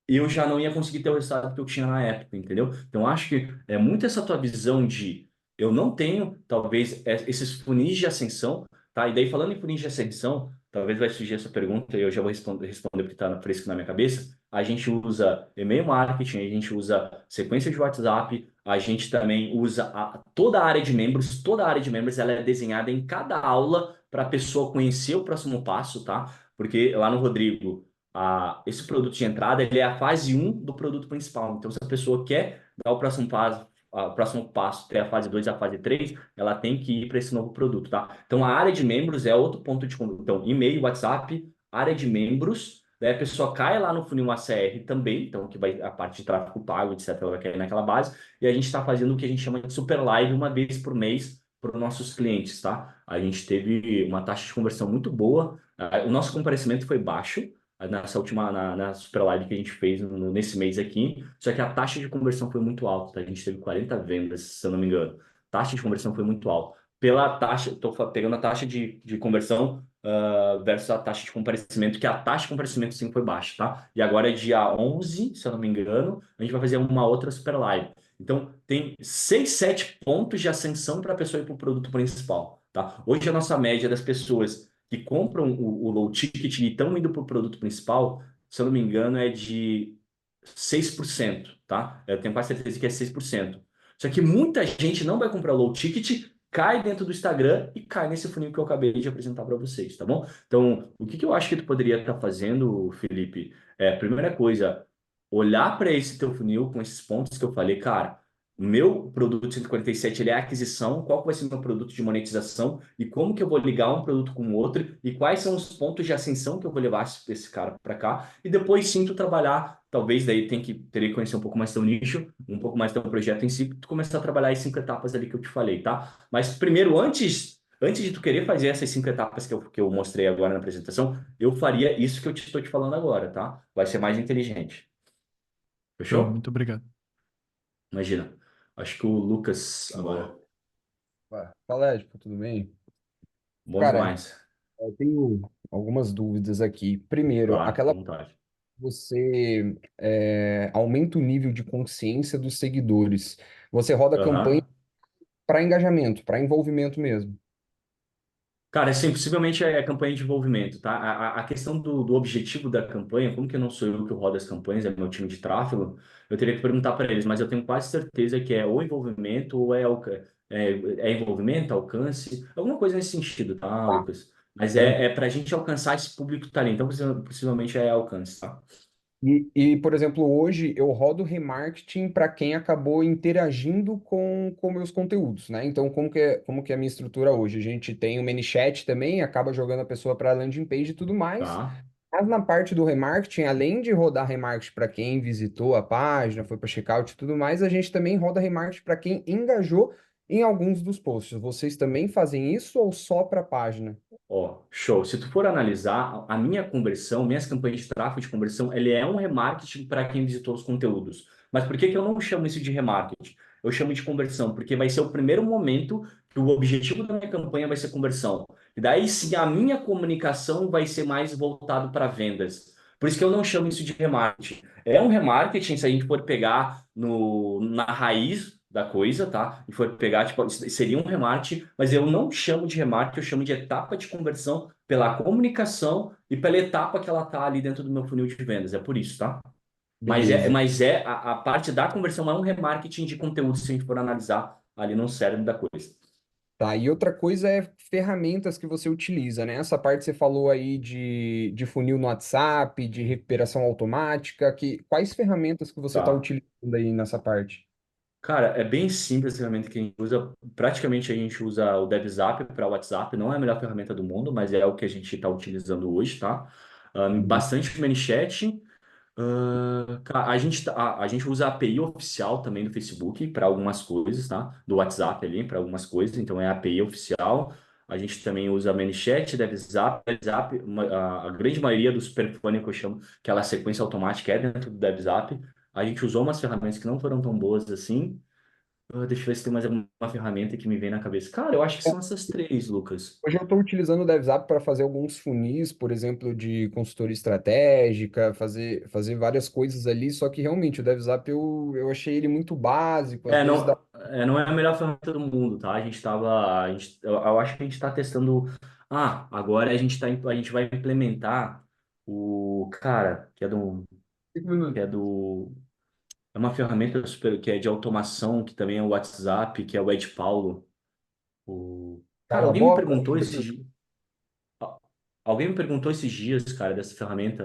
eu já não ia conseguir ter o resultado que eu tinha na época, entendeu? Então, acho que é muito essa tua visão de eu não tenho, talvez, esses funis de ascensão, tá? E daí, falando em funis de ascensão, talvez vai surgir essa pergunta e eu já vou responder porque está fresco na minha cabeça. A gente usa e-mail marketing, a gente usa sequência de WhatsApp, a gente também usa toda a área de membros, toda a área de membros ela é desenhada em cada aula para a pessoa conhecer o próximo passo, tá? Porque lá no Rodrigo esse produto de entrada ele é a fase um do produto principal. Então, se a pessoa quer dar o próximo passo, ter a fase 2 e a fase 3 ela tem que ir para esse novo produto, tá? Então, a área de membros é outro ponto de contato. Então, e-mail, WhatsApp, área de membros, daí a pessoa cai lá no funil ACR também, então que vai a parte de tráfego pago, etc, ela vai cair naquela base, e a gente está fazendo o que a gente chama de super live uma vez por mês para os nossos clientes, tá? A gente teve uma taxa de conversão muito boa, o nosso comparecimento foi baixo, nessa última, na Super Live que a gente fez nesse mês aqui, só que a taxa de conversão foi muito alta, tá? A gente teve 40 vendas, se eu não me engano. A taxa de conversão foi muito alta. Pela taxa, estou pegando a taxa de conversão versus a taxa de comparecimento, que a taxa de comparecimento sim foi baixa, tá? E agora é dia 11, se eu não me engano, a gente vai fazer uma outra Super Live. Então, tem 6, 7 pontos de ascensão para a pessoa ir para o produto principal, tá? Hoje a nossa média das pessoas que compram o low ticket e estão indo para o produto principal, se eu não me engano, é de 6%, tá? Eu tenho quase certeza que é 6%. Só que muita gente não vai comprar low ticket, cai dentro do Instagram e cai nesse funil que eu acabei de apresentar para vocês, tá bom? Então, o que eu acho que tu poderia estar fazendo, Felipe? Primeira coisa, olhar para esse teu funil com esses pontos que eu falei, cara, o meu produto 147 ele é a aquisição, qual que vai ser o meu produto de monetização e como que eu vou ligar um produto com o outro e quais são os pontos de ascensão que eu vou levar esse cara para cá e depois sim tu trabalhar, talvez daí teria que conhecer um pouco mais teu nicho, um pouco mais teu projeto em si, tu começar a trabalhar as 5 etapas ali que eu te falei, tá? Mas primeiro, antes de tu querer fazer essas 5 etapas que eu mostrei agora na apresentação, eu faria isso que eu estou te falando agora, tá? Vai ser mais inteligente. Show, Fechou? muito obrigado. Imagina. Acho que o Lucas agora. Fala, Edipo, tudo bem? Bom Cara, demais. eu tenho algumas dúvidas aqui. Primeiro, Claro, à aquela vontade. você aumenta o nível de consciência dos seguidores. Você roda campanha Aham. para engajamento, para envolvimento mesmo. Cara, assim, possivelmente é campanha de envolvimento, tá? A questão do objetivo da campanha, como que não sou eu que rodo as campanhas, é meu time de tráfego, eu teria que perguntar para eles, mas eu tenho quase certeza que é ou envolvimento ou é envolvimento, alcance, alguma coisa nesse sentido, tá, Tá. Lucas? Mas Então, é para a gente alcançar esse público que tá ali, então possivelmente é alcance, tá? por exemplo, hoje eu rodo remarketing para quem acabou interagindo com meus conteúdos, né? Então, como que é a minha estrutura hoje? A gente tem o ManyChat também, acaba jogando a pessoa para a landing page e tudo mais. Tá? Mas na parte do remarketing, além de rodar remarketing para quem visitou a página, foi para checkout e tudo mais, a gente também roda remarketing para quem engajou em alguns dos posts. Vocês também fazem isso ou só para a página? Ó, show. Se tu for analisar, a minha conversão, minhas campanhas de tráfego de conversão, ele é um remarketing para quem visitou os conteúdos. Mas por que que eu não chamo isso de remarketing? Eu chamo de conversão, porque vai ser o primeiro momento que o objetivo da minha campanha vai ser conversão. E daí sim a minha comunicação vai ser mais voltado para vendas. Por isso que eu não chamo isso de remarketing. É um remarketing se a gente for pegar no, na raiz da coisa, tá? E for pegar, tipo, seria um remarketing, mas eu não chamo de remarketing, eu chamo de etapa de conversão pela comunicação e pela etapa que ela tá ali dentro do meu funil de vendas. É por isso, tá? Beleza. Mas a parte da conversão é um remarketing de conteúdo, se a gente for analisar ali no cérebro da coisa. Tá, e outra coisa é ferramentas que você utiliza, né? Essa parte você falou aí de funil no WhatsApp, de recuperação automática, quais ferramentas que você está Tá. utilizando aí nessa parte? Cara, é bem simples a ferramenta que a gente usa. Praticamente a gente usa o DevZap para o WhatsApp. Não é a melhor ferramenta do mundo, mas é o que a gente está utilizando hoje, tá? Uhum. Bastante ManyChat. A gente usa a API oficial também do Facebook para algumas coisas, tá? Do WhatsApp ali para algumas coisas, então é a API oficial. A gente também usa ManyChat, DevZap, a grande maioria do Superfone que eu chamo, aquela sequência automática é dentro do DevZap. A gente usou umas ferramentas que não foram tão boas assim. Deixa eu ver se tem mais alguma ferramenta que me vem na cabeça. Cara, eu acho que são essas três, Lucas. Hoje eu estou utilizando o DevZap para fazer alguns funis, por exemplo, de consultoria estratégica, fazer várias coisas ali, só que realmente o DevZap eu achei ele muito básico, às vezes dá. Não é a melhor ferramenta do mundo, tá? Eu acho que a gente está testando. Agora a gente vai implementar o cara Cinco que minutos. é do, é uma ferramenta super, que é de automação, que também é o WhatsApp, que é o Ed Paulo. Cara, Cala a alguém me boca. perguntou alguém me perguntou esses dias, cara, dessa ferramenta.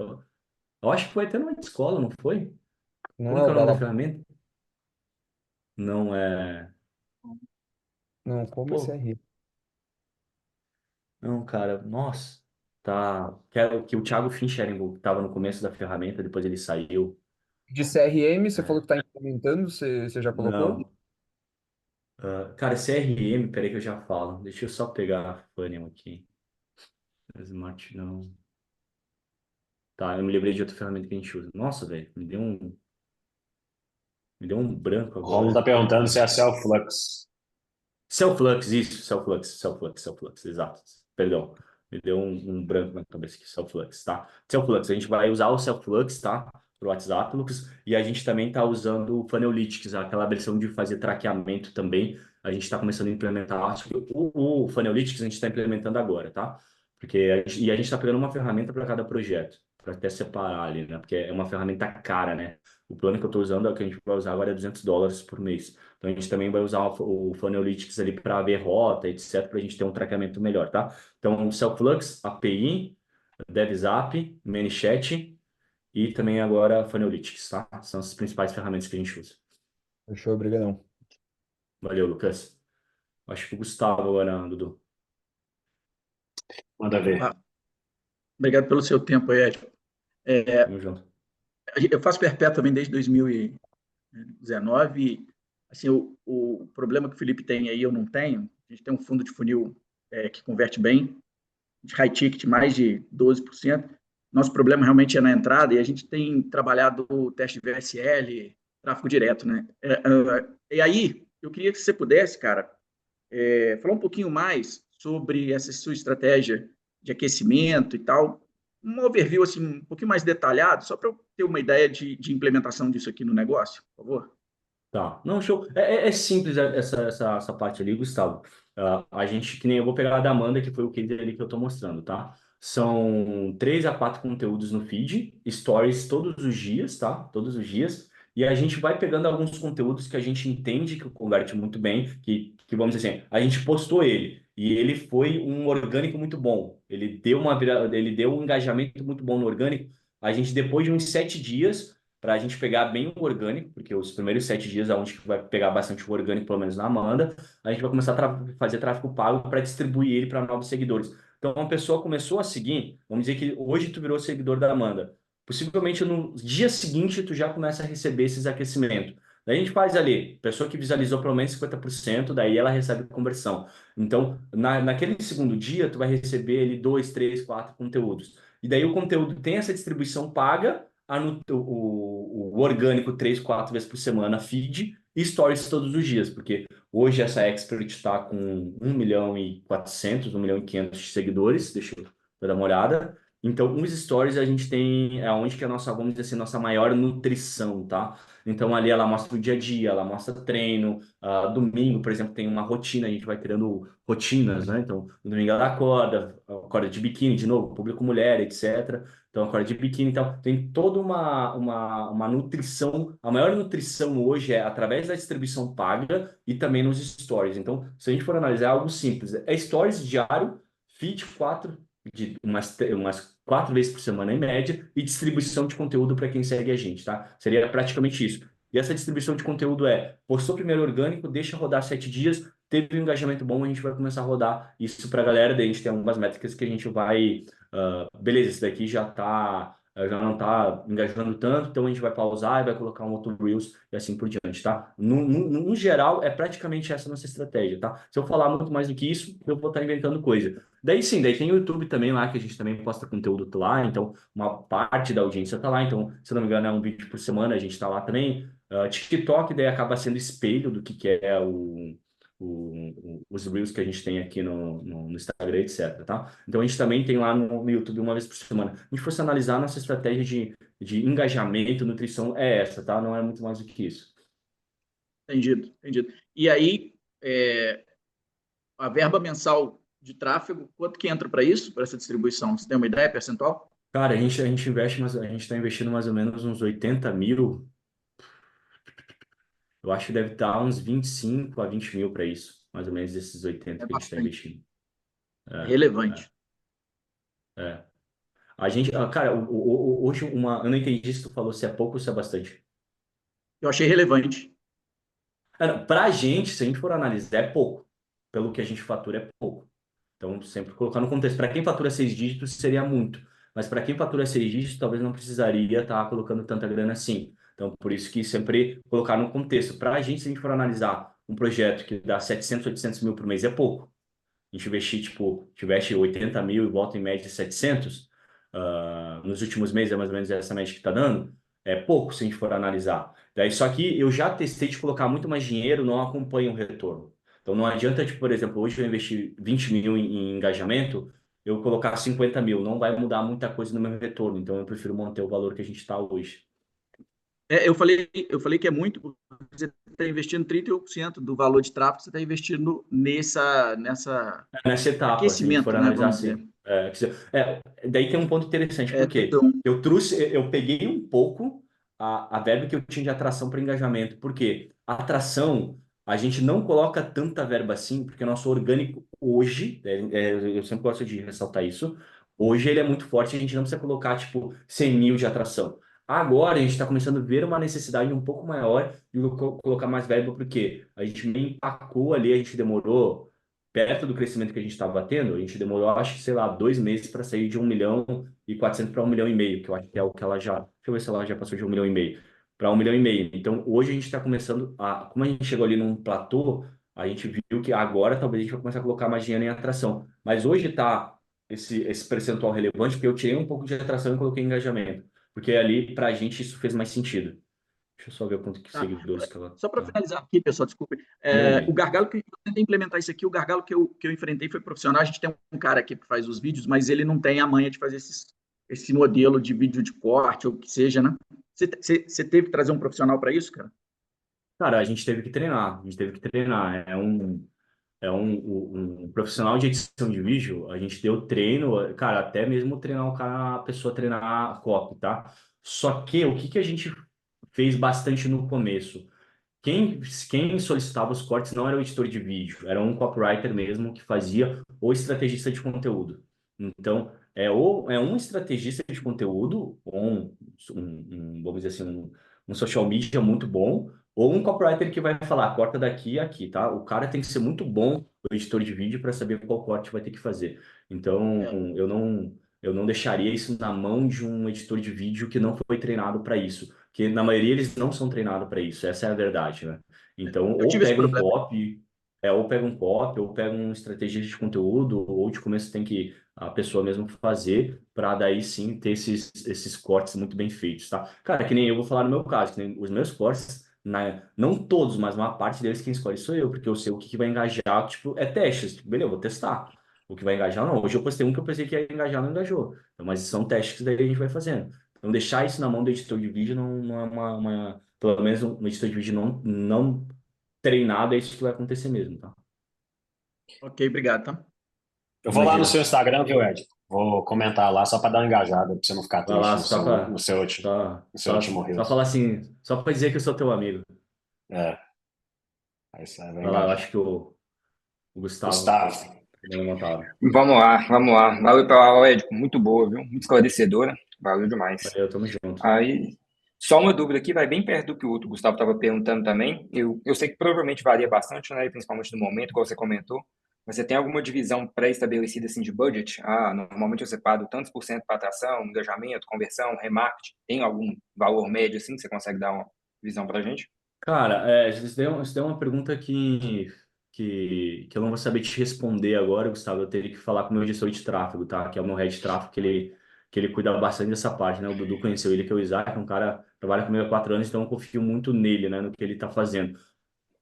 Eu acho que foi até numa escola, não foi? Não Como é que o é o nome da Bala. ferramenta? Não é. Não, como Pô, SR. não, cara, nossa, tá. Que o Thiago Finchering estava no começo da ferramenta, depois ele saiu. De CRM, você falou É, que está implementando, você já colocou? não. Cara, CRM, peraí que eu já falo. Deixa eu só pegar a Funnel aqui. Smart, não. Tá, eu me lembrei de outra ferramenta que a gente usa. Nossa, velho, me deu um branco O Romulo está agora. perguntando se é a Selflux. Selflux, exato. Perdão, me deu um branco na cabeça aqui, Selflux, tá? Selflux, a gente vai usar o Selflux, tá? Pro WhatsApp, Lucas, e a gente também tá usando o Funnelytics, aquela versão de fazer traqueamento também. A gente está começando a implementar, acho que o Funnelytics a gente está implementando agora, tá? E a gente está pegando uma ferramenta para cada projeto, para até separar ali, né? Porque é uma ferramenta cara, né? O plano que eu estou usando, é o que a gente vai usar agora é $200 por mês. Então a gente também vai usar o Funnelytics ali para ver rota, etc, para a gente ter um traqueamento melhor, tá? Então, Cellflux, API, DevZap, ManyChat e também agora Funnelytics, tá? São as principais ferramentas que a gente usa. Fechou, obrigadão. Valeu, Lucas. Acho que o Gustavo agora, Dudu. Manda ver. Opa, obrigado pelo seu tempo aí, Ed. Tamo junto. Eu faço perpétuo também desde 2019. Assim, o problema que o Felipe tem aí, eu não tenho. A gente tem um fundo de funil que converte bem, de high ticket, mais de 12%. Nosso problema realmente é na entrada e a gente tem trabalhado o teste de VSL, tráfego direto, né? E aí, eu queria que você pudesse, cara, falar um pouquinho mais sobre essa sua estratégia de aquecimento e tal. Um overview assim, um pouquinho mais detalhado, só para eu ter uma ideia de implementação disso aqui no negócio, por favor. Tá. Não, show. É simples essa parte ali, Gustavo. A gente, que nem eu vou pegar a da Amanda, que foi o case ali que eu tô mostrando, tá? São 3 a 4 conteúdos no feed, stories todos os dias, tá? Todos os dias. E a gente vai pegando alguns conteúdos que a gente entende que converte muito bem, que vamos dizer assim, a gente postou ele. E ele foi um orgânico muito bom. Ele deu um engajamento muito bom no orgânico. A gente, depois de uns 7 dias, para a gente pegar bem o orgânico, porque os primeiros 7 dias é onde vai pegar bastante o orgânico, pelo menos na Amanda, a gente vai começar a fazer tráfego pago para distribuir ele para novos seguidores. Então, uma pessoa começou a seguir, vamos dizer que hoje tu virou seguidor da Amanda. Possivelmente no dia seguinte tu já começa a receber esses aquecimentos. Daí a gente faz ali, pessoa que visualizou pelo menos 50%, daí ela recebe conversão. Então, naquele segundo dia, tu vai receber ali 2, 3, 4 conteúdos. E daí o conteúdo tem essa distribuição paga, o orgânico 3, 4 vezes por semana, feed, e stories todos os dias, porque hoje essa expert está com 1.400.000, 1.500.000 de seguidores, deixa eu dar uma olhada. Então, os stories a gente tem, é onde que é a nossa, vamos dizer assim, nossa maior nutrição, tá? Então, ali ela mostra o dia a dia, ela mostra treino. Domingo, por exemplo, tem uma rotina, a gente vai criando rotinas, né? Então, no domingo ela acorda de biquíni, de novo, público mulher, etc. Então, acorda de biquíni, então, tem toda uma nutrição. A maior nutrição hoje é através da distribuição paga e também nos stories. Então, se a gente for analisar, é algo simples. É stories diário, feed 4 de umas 4 vezes por semana em média, e distribuição de conteúdo para quem segue a gente, tá? Seria praticamente isso. E essa distribuição de conteúdo postou primeiro orgânico, deixa rodar 7 dias, teve um engajamento bom, a gente vai começar a rodar isso para a galera, daí a gente tem algumas métricas que a gente vai, beleza, esse daqui já não está engajando tanto, então a gente vai pausar e vai colocar um outro Reels e assim por diante, tá? No geral, é praticamente essa nossa estratégia, tá? Se eu falar muito mais do que isso, eu vou estar inventando coisa. Daí sim, daí tem o YouTube também lá, que a gente também posta conteúdo lá, então uma parte da audiência tá lá, então, se não me engano, é um vídeo por semana, a gente tá lá também. TikTok daí acaba sendo espelho do que é os Reels que a gente tem aqui no Instagram, etc, tá? Então a gente também tem lá no YouTube uma vez por semana. Se a gente fosse analisar, nossa estratégia de engajamento, nutrição é essa, tá? Não é muito mais do que isso. Entendido, entendido. E aí, a verba mensal de tráfego, quanto que entra para isso, para essa distribuição? Você tem uma ideia percentual? Cara, a gente investe, mas a gente está investindo mais ou menos uns 80 mil. Eu acho que deve estar uns 25 a 20 mil para isso, mais ou menos esses 80 É que a gente está bastante, investindo. é É, relevante. é. A gente, cara, hoje eu não entendi se tu falou se é pouco ou se é bastante. Eu achei relevante. Para a gente, se a gente for analisar, é pouco. Pelo que a gente fatura, é pouco. Então, sempre colocar no contexto. Para quem fatura 6 dígitos, seria muito. Mas para quem fatura 6 dígitos, talvez não precisaria estar colocando tanta grana assim. Então, por isso que sempre colocar no contexto. Para a gente, se a gente for analisar um projeto que dá 700, 800 mil por mês, é pouco. A gente investir, tipo, tivesse 80 mil e volta em média 700, nos últimos meses é mais ou menos essa média que está dando, é pouco se a gente for analisar. Daí, só que eu já testei de colocar muito mais dinheiro, não acompanha o retorno. Então não adianta, tipo, por exemplo, hoje eu investi 20 mil em engajamento, eu colocar 50 mil, não vai mudar muita coisa no meu retorno. Então eu prefiro manter o valor que a gente está hoje. Eu falei que é muito, porque você está investindo 31% do valor de tráfego, você está investindo nessa Nessa etapa, se a gente for aquecimento, né? analisar Vamos dizer. assim. Daí tem um ponto interessante, porque Então, eu peguei um pouco a verba que eu tinha de atração para engajamento, porque a atração, a gente não coloca tanta verba assim, porque nosso orgânico hoje, eu sempre gosto de ressaltar isso, hoje ele é muito forte, a gente não precisa colocar, tipo, 100 mil de atração. Agora a gente está começando a ver uma necessidade um pouco maior de colocar mais verba, porque a gente meio empacou ali, a gente demorou perto do crescimento que a gente estava tendo, a gente demorou, acho que, sei lá, 2 meses para sair de 1.400.000 para 1,5 milhão, que eu acho que é o que ela já. Deixa eu ver se ela já passou de 1,5 milhão para 1,5 milhão. Então, hoje a gente está começando a. Como a gente chegou ali num platô, a gente viu que agora talvez a gente vai começar a colocar mais dinheiro em atração. Mas hoje está esse percentual relevante, porque eu tirei um pouco de atração e coloquei em engajamento. Porque ali, para a gente, isso fez mais sentido. Deixa eu só ver quanto que tá. seguidores que ela Só para tá. finalizar aqui, pessoal, desculpe. 1,5 milhão. O gargalo que eu tentei implementar isso aqui, o gargalo que eu enfrentei foi profissional. A gente tem um cara aqui que faz os vídeos, mas ele não tem a manha de fazer esse modelo de vídeo de corte ou o que seja, né? Você teve que trazer um profissional para isso, cara? Cara, a gente teve que treinar, a gente teve que treinar. Um profissional de edição de vídeo, a gente deu treino, cara, até mesmo treinar o cara, a pessoa treinar a copy, tá? Só que o que que a gente fez bastante no começo? Quem solicitava os cortes não era o editor de vídeo, era um copywriter mesmo que fazia, ou estrategista de conteúdo. Então, ou é um estrategista de conteúdo, ou vamos dizer assim, um social media muito bom, ou um copywriter que vai falar, corta daqui e aqui, tá? O cara tem que ser muito bom, o editor de vídeo, para saber qual corte vai ter que fazer. Então, É. eu não deixaria isso na mão de um editor de vídeo que não foi treinado para isso. Porque na maioria eles não são treinados para isso, essa é a verdade, né? Então, Eu tive esse problema. ou pega um copy, ou pega um estrategista de conteúdo, ou de começo tem que a pessoa mesmo fazer, para daí sim ter esses cortes muito bem feitos, tá? Cara, que nem eu vou falar no meu caso, que nem os meus cortes, não todos, mas uma parte deles quem escolhe sou eu, porque eu sei o que que vai engajar, tipo, é testes, tipo, beleza, eu vou testar. O que vai engajar, não. Hoje eu postei um que eu pensei que ia engajar, não engajou. Então, mas são testes que daí a gente vai fazendo. Então, deixar isso na mão do editor de vídeo não é pelo menos um editor de vídeo não treinado, é isso que vai acontecer mesmo, tá? Ok, obrigado, tá? Eu vou lá no Imagina. seu Instagram, viu, Ed? Vou comentar lá só para dar uma engajada, para você não ficar Vai lá triste no só seu, pra, no seu último, só, no seu só, último só Reels. falar assim, só pra dizer que eu sou teu amigo. É, aí você vai Vai lá, eu engajar. acho que o Gustavo Gustavo, deu uma montada. Vamos lá, vamos lá. Valeu pela aula, Ed, muito boa, viu? Muito esclarecedora. Valeu demais. Valeu, tamo junto. Aí, só uma dúvida aqui, vai bem perto do que o outro Gustavo estava perguntando também. Eu sei que provavelmente varia bastante, né? Principalmente no momento, como você comentou. Mas você tem alguma divisão pré-estabelecida assim de budget? Ah, normalmente eu separo tantos por cento para atração, engajamento, conversão, remarketing. Tem algum valor médio assim que você consegue dar uma visão para a gente? Cara, isso daí é uma pergunta que eu não vou saber te responder agora, Gustavo. Eu teria que falar com o meu gestor de tráfego, tá? Que é o meu head de tráfego, que ele cuida bastante dessa parte, né? O Dudu conheceu ele, que é o Isaac, é um cara que trabalha comigo há 4 anos, então eu confio muito nele, né? No que ele tá fazendo.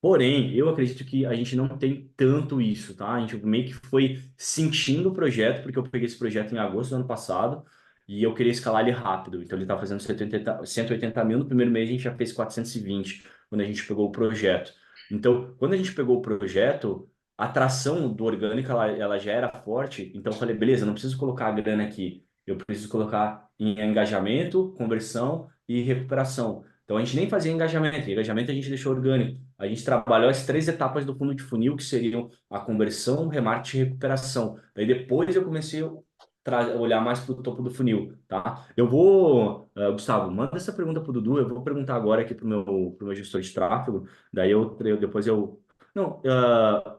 Porém, eu acredito que a gente não tem tanto isso, tá? A gente meio que foi sentindo o projeto, porque eu peguei esse projeto em agosto do ano passado e eu queria escalar ele rápido. Então, ele estava fazendo 180 mil. No primeiro mês, a gente já fez 420 quando a gente pegou o projeto. Então, quando a gente pegou o projeto, a atração do orgânico ela já era forte. Então, eu falei, beleza, não preciso colocar a grana aqui. Eu preciso colocar em engajamento, conversão e recuperação. Então, a gente nem fazia engajamento. Engajamento a gente deixou orgânico. A gente trabalhou as 3 etapas do fundo de funil, que seriam a conversão, remarketing e recuperação. Daí depois eu comecei a olhar mais para o topo do funil, tá? Eu vou, Gustavo, manda essa pergunta para o Dudu, eu vou perguntar agora aqui pro meu gestor de tráfego, daí depois eu... Não,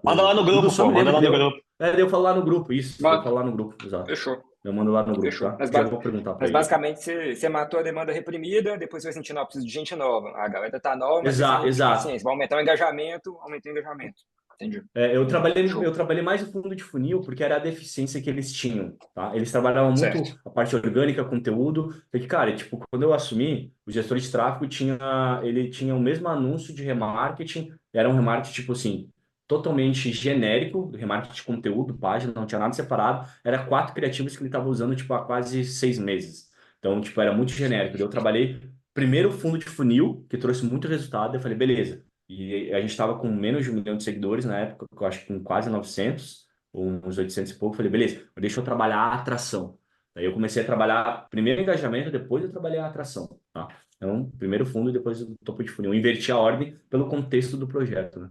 manda lá o no Dudu grupo, só pô, me manda lembra lá que no grupo. daí eu falo lá no grupo, isso, eu falo Mano, lá no grupo, exato. fechou, Eu mando lá no grupo, fechou. tá? Já vou perguntar para Mas ele. basicamente você matou a demanda reprimida, depois você vai sentir, não, eu preciso de gente nova. A galera tá nova, mas eles Exato, não tinham exato. paciência. Vai aumentar o engajamento, aumentar o engajamento. Entendi. Eu trabalhei, eu Show. trabalhei mais no fundo de funil porque era a deficiência que eles tinham, tá? Eles trabalhavam Certo. muito a parte orgânica, conteúdo. Porque, cara, tipo, quando eu assumi, o gestor de tráfego ele tinha o mesmo anúncio de remarketing, era um remarketing, tipo assim, totalmente genérico, remarketing de conteúdo, página, não tinha nada separado. Era 4 criativos que ele estava usando, tipo, há quase 6 meses. Então, tipo, era muito genérico. Daí eu trabalhei primeiro o fundo de funil, que trouxe muito resultado. Eu falei, beleza. E a gente estava com menos de 1 milhão de seguidores na época, eu acho que com quase 900, ou uns 800 e pouco. Falei, beleza, deixa eu trabalhar a atração. Daí eu comecei a trabalhar primeiro engajamento, depois eu trabalhei a atração, tá? Então, primeiro fundo e depois o topo de funil. Eu inverti a ordem pelo contexto do projeto, né?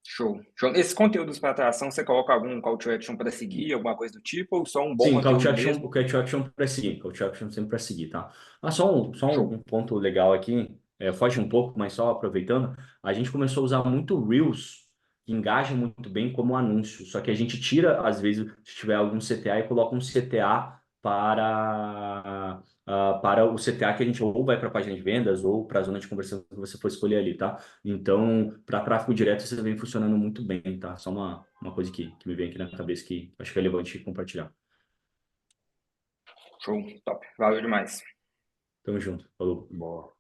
Show. Show. Esses conteúdos para atração, você coloca algum call to action para seguir, alguma coisa do tipo, ou só um bom Sim, call to conteúdo action, mesmo? o call to action para seguir, call to action sempre para seguir, tá? Ah, só um Show. ponto legal aqui, foge um pouco, mas só aproveitando, a gente começou a usar muito Reels, que engaja muito bem como anúncio, só que a gente tira, às vezes, se tiver algum CTA e coloca um CTA para o CTA que a gente ou vai para a página de vendas ou para a zona de conversão que você for escolher ali, tá? Então, para tráfego direto, isso vem funcionando muito bem, tá? Só uma coisa que me vem aqui na cabeça que acho que é relevante compartilhar. Show. Top. Valeu demais. Tamo junto. Falou. Boa.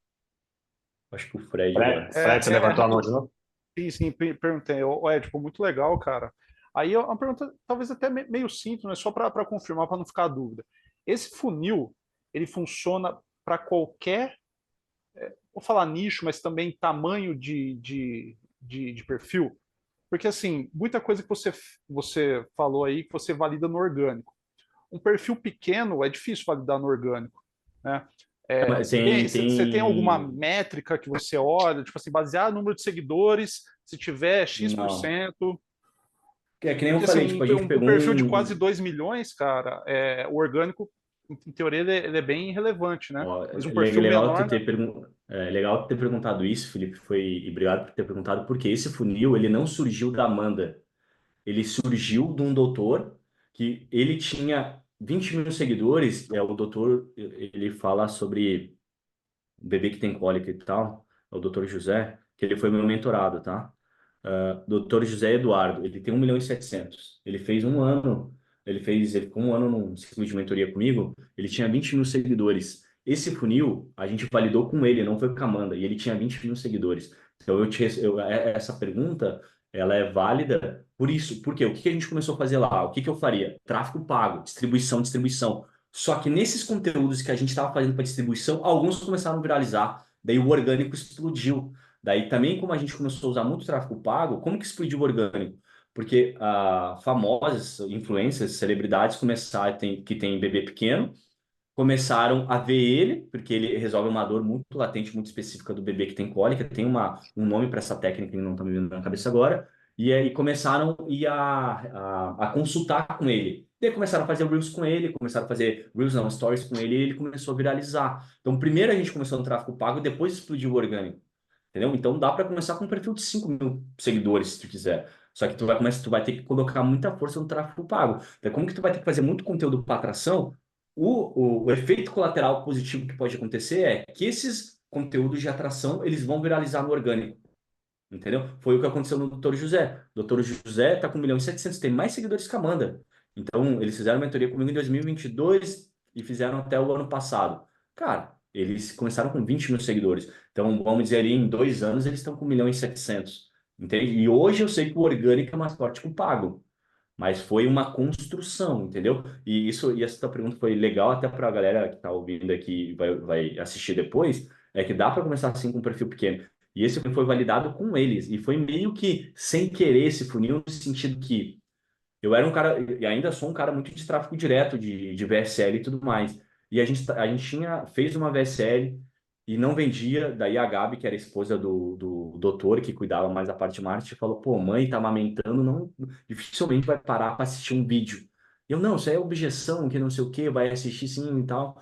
Acho que o Fred Fred, agora. Fred, você levantou a mão de Rapidinho. novo? Sim, sim, perguntei. É, tipo, muito legal, cara. Aí é uma pergunta talvez até meio simples, mas só para confirmar, para não ficar dúvida. Esse funil, ele funciona para qualquer vou falar nicho, mas também tamanho de perfil. Porque, assim, muita coisa que você falou aí que você valida no orgânico. Um perfil pequeno é difícil validar no orgânico, né? Mas Você tem alguma tem... métrica que você olha, tipo assim, baseado no número de seguidores, se tiver X%, por Não. cento, É que nem eu porque assim, falei, tipo, a gente um pegou perfil de quase 2 milhões, cara, o orgânico, em teoria, ele é bem relevante, né? Ó, Mas um perfil legal tu menor, né? ter legal tu ter perguntado isso, Felipe, e obrigado por ter perguntado, porque esse funil, ele não surgiu da Amanda, ele surgiu de um doutor que ele tinha 20 mil seguidores, o doutor, ele fala sobre bebê que tem cólica e tal, é o doutor José, que ele foi meu mentorado, tá? Doutor José Eduardo, ele tem 1.700.000. Ele fez um ano, ele ficou um ano num ciclo de mentoria comigo, ele tinha 20 mil seguidores. Esse funil, a gente validou com ele, não foi com a Amanda, e ele tinha 20 mil seguidores. Então, essa pergunta, ela é válida por isso. Por quê? O que que a gente começou a fazer lá? O que que eu faria? Tráfego pago, distribuição, distribuição. Só que nesses conteúdos que a gente estava fazendo para distribuição, alguns começaram a viralizar. Daí o orgânico explodiu. Daí também, como a gente começou a usar muito tráfego pago, como que explodiu o orgânico? Porque famosas influências, celebridades começaram, que tem bebê pequeno, começaram a ver ele, porque ele resolve uma dor muito latente, muito específica do bebê que tem cólica, tem um nome para essa técnica que não está me vindo na cabeça agora, e aí começaram a consultar com ele. Daí começaram a fazer Reels com ele, começaram a fazer Reels não, Stories com ele, e ele começou a viralizar. Então, primeiro a gente começou no tráfego pago, depois explodiu o orgânico. Entendeu? Então dá para começar com um perfil de 5 mil seguidores, se tu quiser. Só que tu vai ter que colocar muita força no tráfego pago. Então, como que tu vai ter que fazer muito conteúdo para atração? O efeito colateral positivo que pode acontecer é que esses conteúdos de atração eles vão viralizar no orgânico. Entendeu? Foi o que aconteceu no Dr. José. O Dr. José está com 1.700.000, tem mais seguidores que a Amanda. Então, eles fizeram mentoria comigo em 2022 e 22 e fizeram até o ano passado. Cara, eles começaram com 20 mil seguidores. Então, vamos dizer ali, em 2 anos, eles estão com 1.700.000. Entende? E hoje eu sei que o orgânico é mais forte que o pago. Mas foi uma construção, entendeu? E essa tua pergunta foi legal até para a galera que está ouvindo aqui e vai assistir depois, é que dá para começar assim com um perfil pequeno. E esse foi validado com eles. E foi meio que sem querer esse funil, no sentido que eu era um cara, e ainda sou um cara muito de tráfego direto, de VSL e tudo mais. E a gente fez uma VSL e não vendia. Daí a Gabi, que era a esposa do doutor, que cuidava mais da parte de marketing, falou: pô, mãe tá amamentando, não, dificilmente vai parar para assistir um vídeo. Eu, não, isso aí é objeção, que não sei o que, vai assistir sim e tal.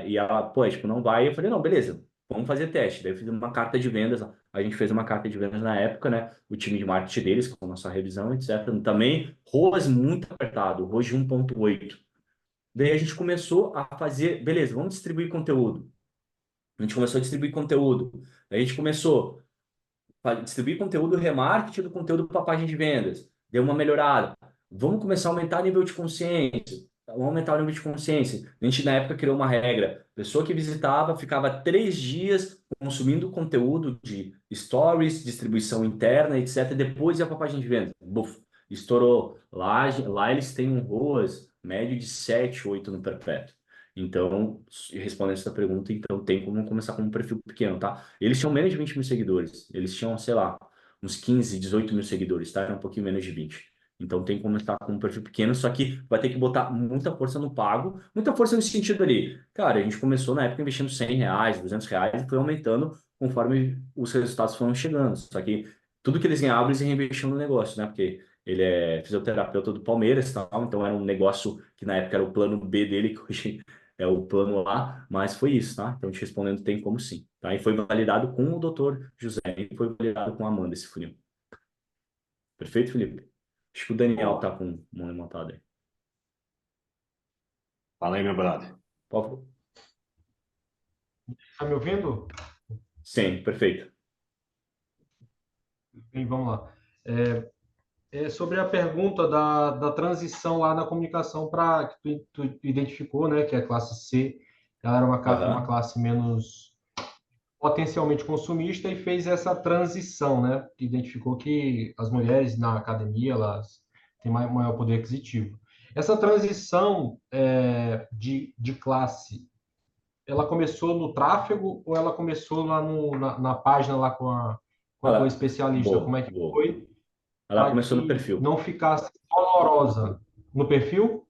E ela, pô, tipo, não vai. Eu falei: não, beleza, vamos fazer teste. Daí eu fiz uma carta de vendas. A gente fez uma carta de vendas na época, né? O time de marketing deles, com a nossa revisão, etc. Também, ROAS muito apertado, ROAS de 1,8. Daí a gente começou a fazer, beleza, vamos distribuir conteúdo. A gente começou a distribuir conteúdo. Daí a gente começou a distribuir conteúdo, remarketing do conteúdo para a página de vendas. Deu uma melhorada. Vamos começar a aumentar o nível de consciência. Vamos aumentar o nível de consciência. A gente, na época, criou uma regra. Pessoa que visitava ficava 3 dias consumindo conteúdo de stories, distribuição interna, etc. Depois ia para a página de vendas. Buf, estourou. Lá eles têm um ROAS médio de 7, 8 no perpétuo. Então, respondendo essa pergunta, então tem como começar com um perfil pequeno, tá? Eles tinham menos de 20 mil seguidores. Eles tinham, sei lá, uns 15, 18 mil seguidores, tá? Era um pouquinho menos de 20. Então tem como estar com um perfil pequeno, só que vai ter que botar muita força no pago, muita força nesse sentido ali. Cara, a gente começou na época investindo R$ 100, R$ 200 e foi aumentando conforme os resultados foram chegando. Só que tudo que eles ganhavam, eles reinvestiam no negócio, né? Porque ele é fisioterapeuta do Palmeiras e tal, então era um negócio que na época era o plano B dele, que hoje é o plano A, mas foi isso, tá? Então, te respondendo, tem como sim, tá? E foi validado com o doutor José, e foi validado com a Amanda esse funil. Perfeito, Felipe? Acho que o Daniel tá com mão levantada aí. Fala aí, meu brother. Tá me ouvindo? Sim, perfeito. Bem, vamos lá. Sobre a pergunta da transição lá na comunicação para que tu identificou, né, que é a classe C, ela era uma classe menos potencialmente consumista e fez essa transição, né? Identificou que as mulheres na academia elas têm maior poder aquisitivo. Essa transição de classe ela começou no tráfego ou ela começou lá na página lá com a tua Ela, especialista? Como boa, é que boa. foi Ela para começou no que perfil. não ficasse dolorosa no perfil?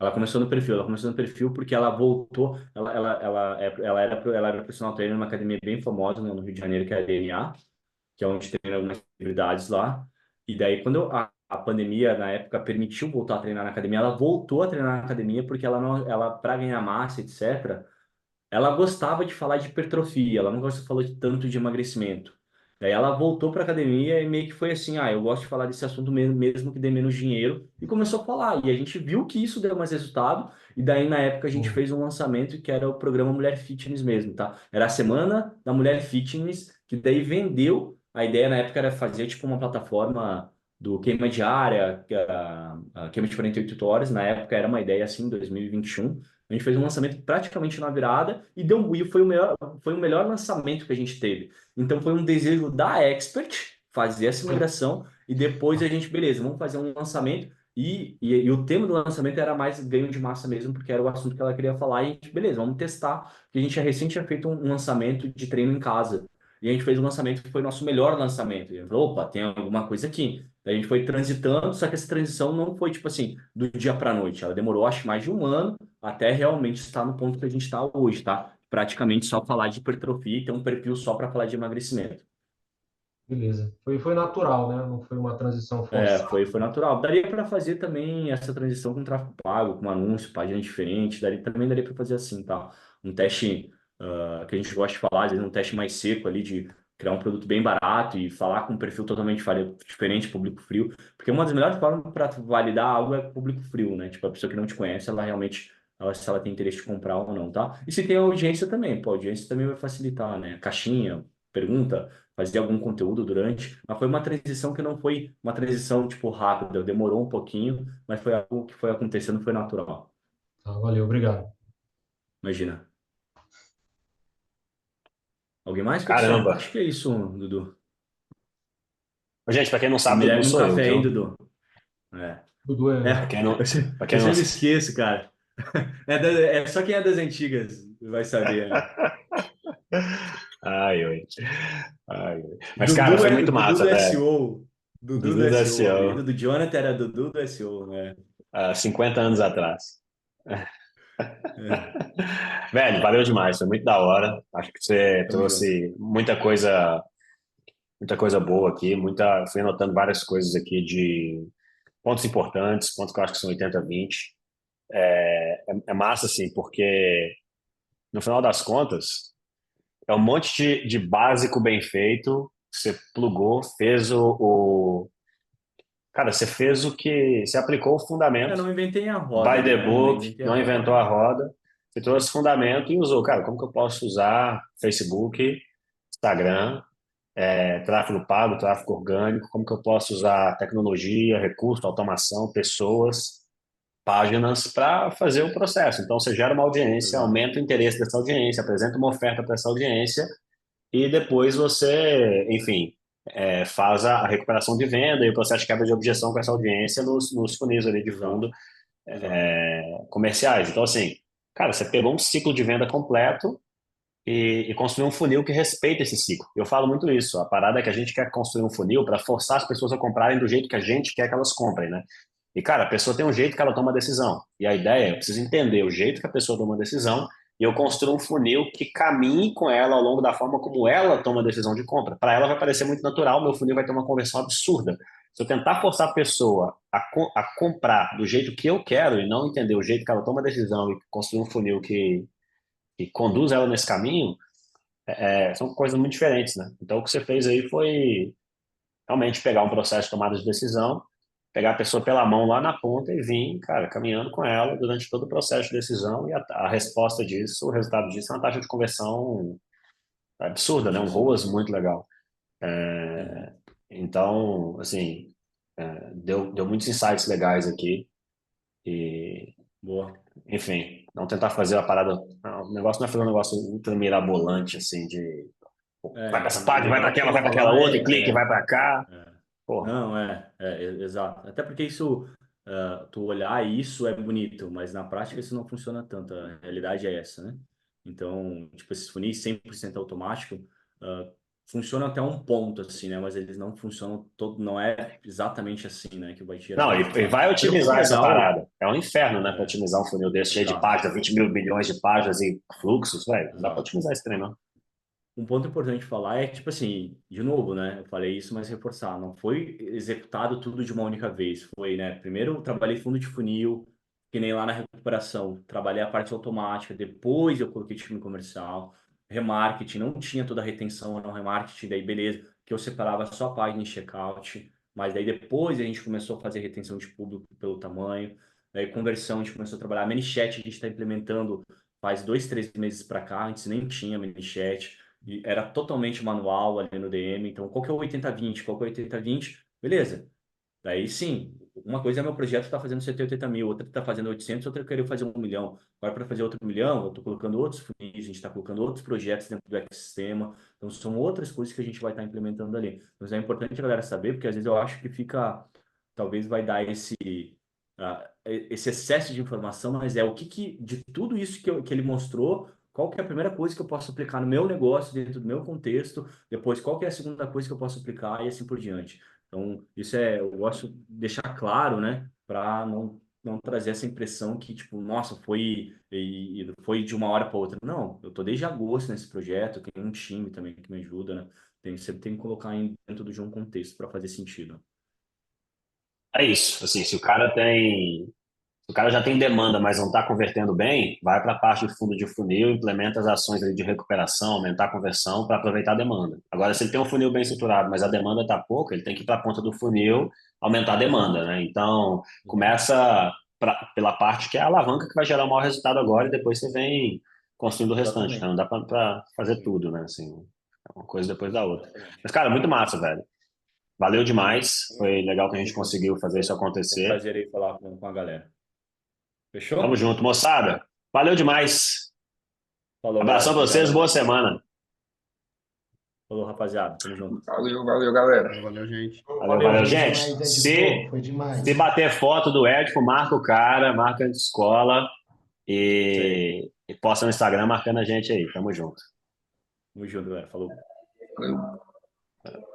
Ela começou no perfil porque ela voltou, ela era personal trainer numa academia bem famosa no Rio de Janeiro, que é a DNA, que é onde treina algumas celebridades lá. E daí, quando a pandemia, na época, permitiu voltar a treinar na academia, ela voltou a treinar na academia porque ela não, ela, para ganhar massa, etc., ela gostava de falar de hipertrofia, ela não gosta de falar tanto de emagrecimento. Daí ela voltou para academia e meio que foi assim, eu gosto de falar desse assunto mesmo, mesmo que dê menos dinheiro, e começou a falar. E a gente viu que isso deu mais resultado, e daí na época a gente Hum. fez um lançamento que era o programa Mulher Fitness mesmo, tá? Era a semana da Mulher Fitness, que daí vendeu. A ideia na época era fazer tipo uma plataforma do queima diária, a queima de 48 horas, na época era uma ideia assim, 2021. A gente fez um lançamento praticamente na virada e foi o melhor lançamento que a gente teve. Então foi um desejo da Expert fazer essa migração e depois a gente, beleza, vamos fazer um lançamento. E o tema do lançamento era mais ganho de massa mesmo, porque era o assunto que ela queria falar. E a gente, beleza, vamos testar. Porque a gente recente tinha feito um lançamento de treino em casa. E a gente fez um lançamento que foi o nosso melhor lançamento. E a gente falou, opa, tem alguma coisa aqui. Daí a gente foi transitando, só que essa transição não foi tipo assim, do dia para a noite. Ela demorou, acho, mais de um ano até realmente estar no ponto que a gente está hoje, tá? Praticamente só falar de hipertrofia e ter um perfil só para falar de emagrecimento. Beleza. Foi natural, né? Não foi uma transição forçada. Foi natural. Daria para fazer também essa transição com tráfego pago, com anúncio, página diferente, também daria para fazer assim, tá? Um teste que a gente gosta de falar, às vezes um teste mais seco ali de criar um produto bem barato e falar com um perfil totalmente diferente, público frio, porque uma das melhores formas para validar algo é público frio, né? Tipo, a pessoa que não te conhece, ela realmente, se ela tem interesse de comprar ou não, tá? E se tem audiência também, pô, a audiência também vai facilitar, né? Caixinha, pergunta, fazer algum conteúdo durante, mas foi uma transição que não foi uma transição, tipo, rápida, demorou um pouquinho, mas foi algo que foi acontecendo, foi natural. Tá, valeu, obrigado. Imagina. Alguém mais, pessoal? Caramba. Acho que é isso, Dudu. Gente, para quem não Me sabe, Dudu deve um sou eu, café aí, viu? Dudu. É. Dudu Para é. quem não, para quem Eu não... sempre esqueço, cara. É só quem é das antigas vai saber, né? Ai, ai. Ai, ai. Mas, cara, Dudu foi é muito Dudu do massa, velho. SEO. Dudu do Dudu da SEO. O apelido SEO, do Jonathan era Dudu do SEO, né? há 50 anos atrás. É. Velho, valeu demais, foi muito da hora. Acho que você Tamo junto. trouxe muita coisa boa aqui, fui anotando várias coisas aqui de pontos importantes, pontos que eu acho que são 80-20. É massa, assim, porque no final das contas, é um monte de básico bem feito, você plugou, fez Cara, você fez o que... Você aplicou o Eu fundamento, não inventei a roda, by the né? Não book, inventei a não roda, inventou a né? roda, você trouxe fundamento e usou. Cara, como que eu posso usar Facebook, Instagram, tráfego pago, tráfego orgânico, como que eu posso usar tecnologia, recurso, automação, pessoas, páginas para fazer o processo. Então, você gera uma audiência, Exato. aumenta o interesse dessa audiência, apresenta uma oferta para essa audiência e depois você, enfim, faz a recuperação de venda e o processo de quebra de objeção com essa audiência nos funis ali de fundo Exato. Exato. comerciais. Então, assim, cara, você pegou um ciclo de venda completo e construir um funil que respeita esse ciclo. Eu falo muito isso. A parada é que a gente quer construir um funil para forçar as pessoas a comprarem do jeito que a gente quer que elas comprem, né? E, cara, a pessoa tem um jeito que ela toma a decisão. E a ideia é, eu preciso entender o jeito que a pessoa toma a decisão e eu construo um funil que caminhe com ela ao longo da forma como ela toma a decisão de compra. Para ela vai parecer muito natural, meu funil vai ter uma conversão absurda. Se eu tentar forçar a pessoa a comprar do jeito que eu quero e não entender o jeito que ela toma a decisão e construir um funil que conduz ela nesse caminho, são coisas muito diferentes, né? Então, o que você fez aí foi realmente pegar um processo de tomada de decisão, pegar a pessoa pela mão lá na ponta e vir, cara, caminhando com ela durante todo o processo de decisão e a resposta disso, o resultado disso é uma taxa de conversão absurda, né? Um Altíssimo. ROAS muito legal. Uhum. Então, assim, deu muitos insights legais aqui e, Boa. enfim, não tentar fazer a parada, o negócio não é fazer um negócio ultra mirabolante, assim, de vai para essa O página, legal que eu vou vai para aquela falar outra, e clique, vai para cá. é, Pô, não, exato. Até porque isso, tu olhar isso é bonito, mas na prática isso não funciona tanto. A realidade é essa, né? Então, tipo, esses funis 100% automático funcionam até um ponto, assim, né? Mas eles não funcionam todo, não é exatamente assim, né? Que vai tirar Não, e resultado. vai Mas o que é otimizar essa legal, parada. É um inferno, né, para otimizar um funil desse cheio de exato, páginas, 20 mil bilhões de páginas e fluxos, velho. Não dá para exato. otimizar esse trem, não. Um ponto importante falar é que, tipo assim, de novo, né? Eu falei isso, mas reforçar, não foi executado tudo de uma única vez. Foi, né? Primeiro eu trabalhei fundo de funil, que nem lá na recuperação, trabalhei a parte automática, depois eu coloquei time comercial, remarketing, não tinha toda a retenção no remarketing, daí beleza, que eu separava só a página em checkout, mas daí depois a gente começou a fazer retenção de público pelo tamanho, daí conversão, a gente começou a trabalhar, ManyChat a gente está implementando faz 2, 3 meses para cá, antes nem tinha ManyChat, e era totalmente manual ali no DM. Então, qual que é o 80/20? Qual que é o 80/20? Beleza. Daí sim, uma coisa é meu projeto está fazendo 180 mil, outra está fazendo 800, outra querer fazer 1 milhão. Agora, para fazer outro 1 milhão, eu estou colocando outros funis, a gente está colocando outros projetos dentro do ecossistema. Então, são outras coisas que a gente vai estar implementando ali. Mas é importante a galera saber, porque às vezes eu acho que fica, talvez vai dar esse excesso de informação, mas é o que de tudo isso que ele mostrou, qual que é a primeira coisa que eu posso aplicar no meu negócio, dentro do meu contexto, depois qual que é a segunda coisa que eu posso aplicar e assim por diante. Então, eu gosto de deixar claro, né, para não trazer essa impressão que, tipo, nossa, foi de uma hora para outra. Não, eu tô desde agosto nesse projeto, tem um time também que me ajuda, né? Sempre tem que colocar dentro de um contexto para fazer sentido. É isso. Assim, se o cara já tem demanda, mas não está convertendo bem, vai para a parte de fundo de funil, implementa as ações ali de recuperação, aumentar a conversão para aproveitar a demanda. Agora, se ele tem um funil bem estruturado, mas a demanda está pouca, ele tem que ir para a ponta do funil, aumentar a demanda, Exato. né? Então, começa pela parte que é a alavanca que vai gerar o maior resultado agora e depois você vem construindo o restante, né? Exatamente. Não dá para fazer tudo, né? Assim, é uma coisa depois da outra. Mas, cara, muito massa, velho. Valeu demais. Foi legal que a gente Tamo junto. conseguiu fazer isso Foi um acontecer. prazer aí falar com a galera. Tamo Fechou? junto, moçada. Valeu demais. Falou, Abração galera. pra Obrigado vocês, boa aí. semana. Falou, rapaziada. Tamo junto. Valeu, galera. Valeu, gente. Valeu, valeu, Valeu. Foi gente. demais, Ed. Pô, Se, foi se demais. bater foto do Edipo, marca o cara, marca a escola Isso aí. e posta no Instagram marcando a gente aí. Tamo junto. Tamo junto, galera. Falou. Valeu.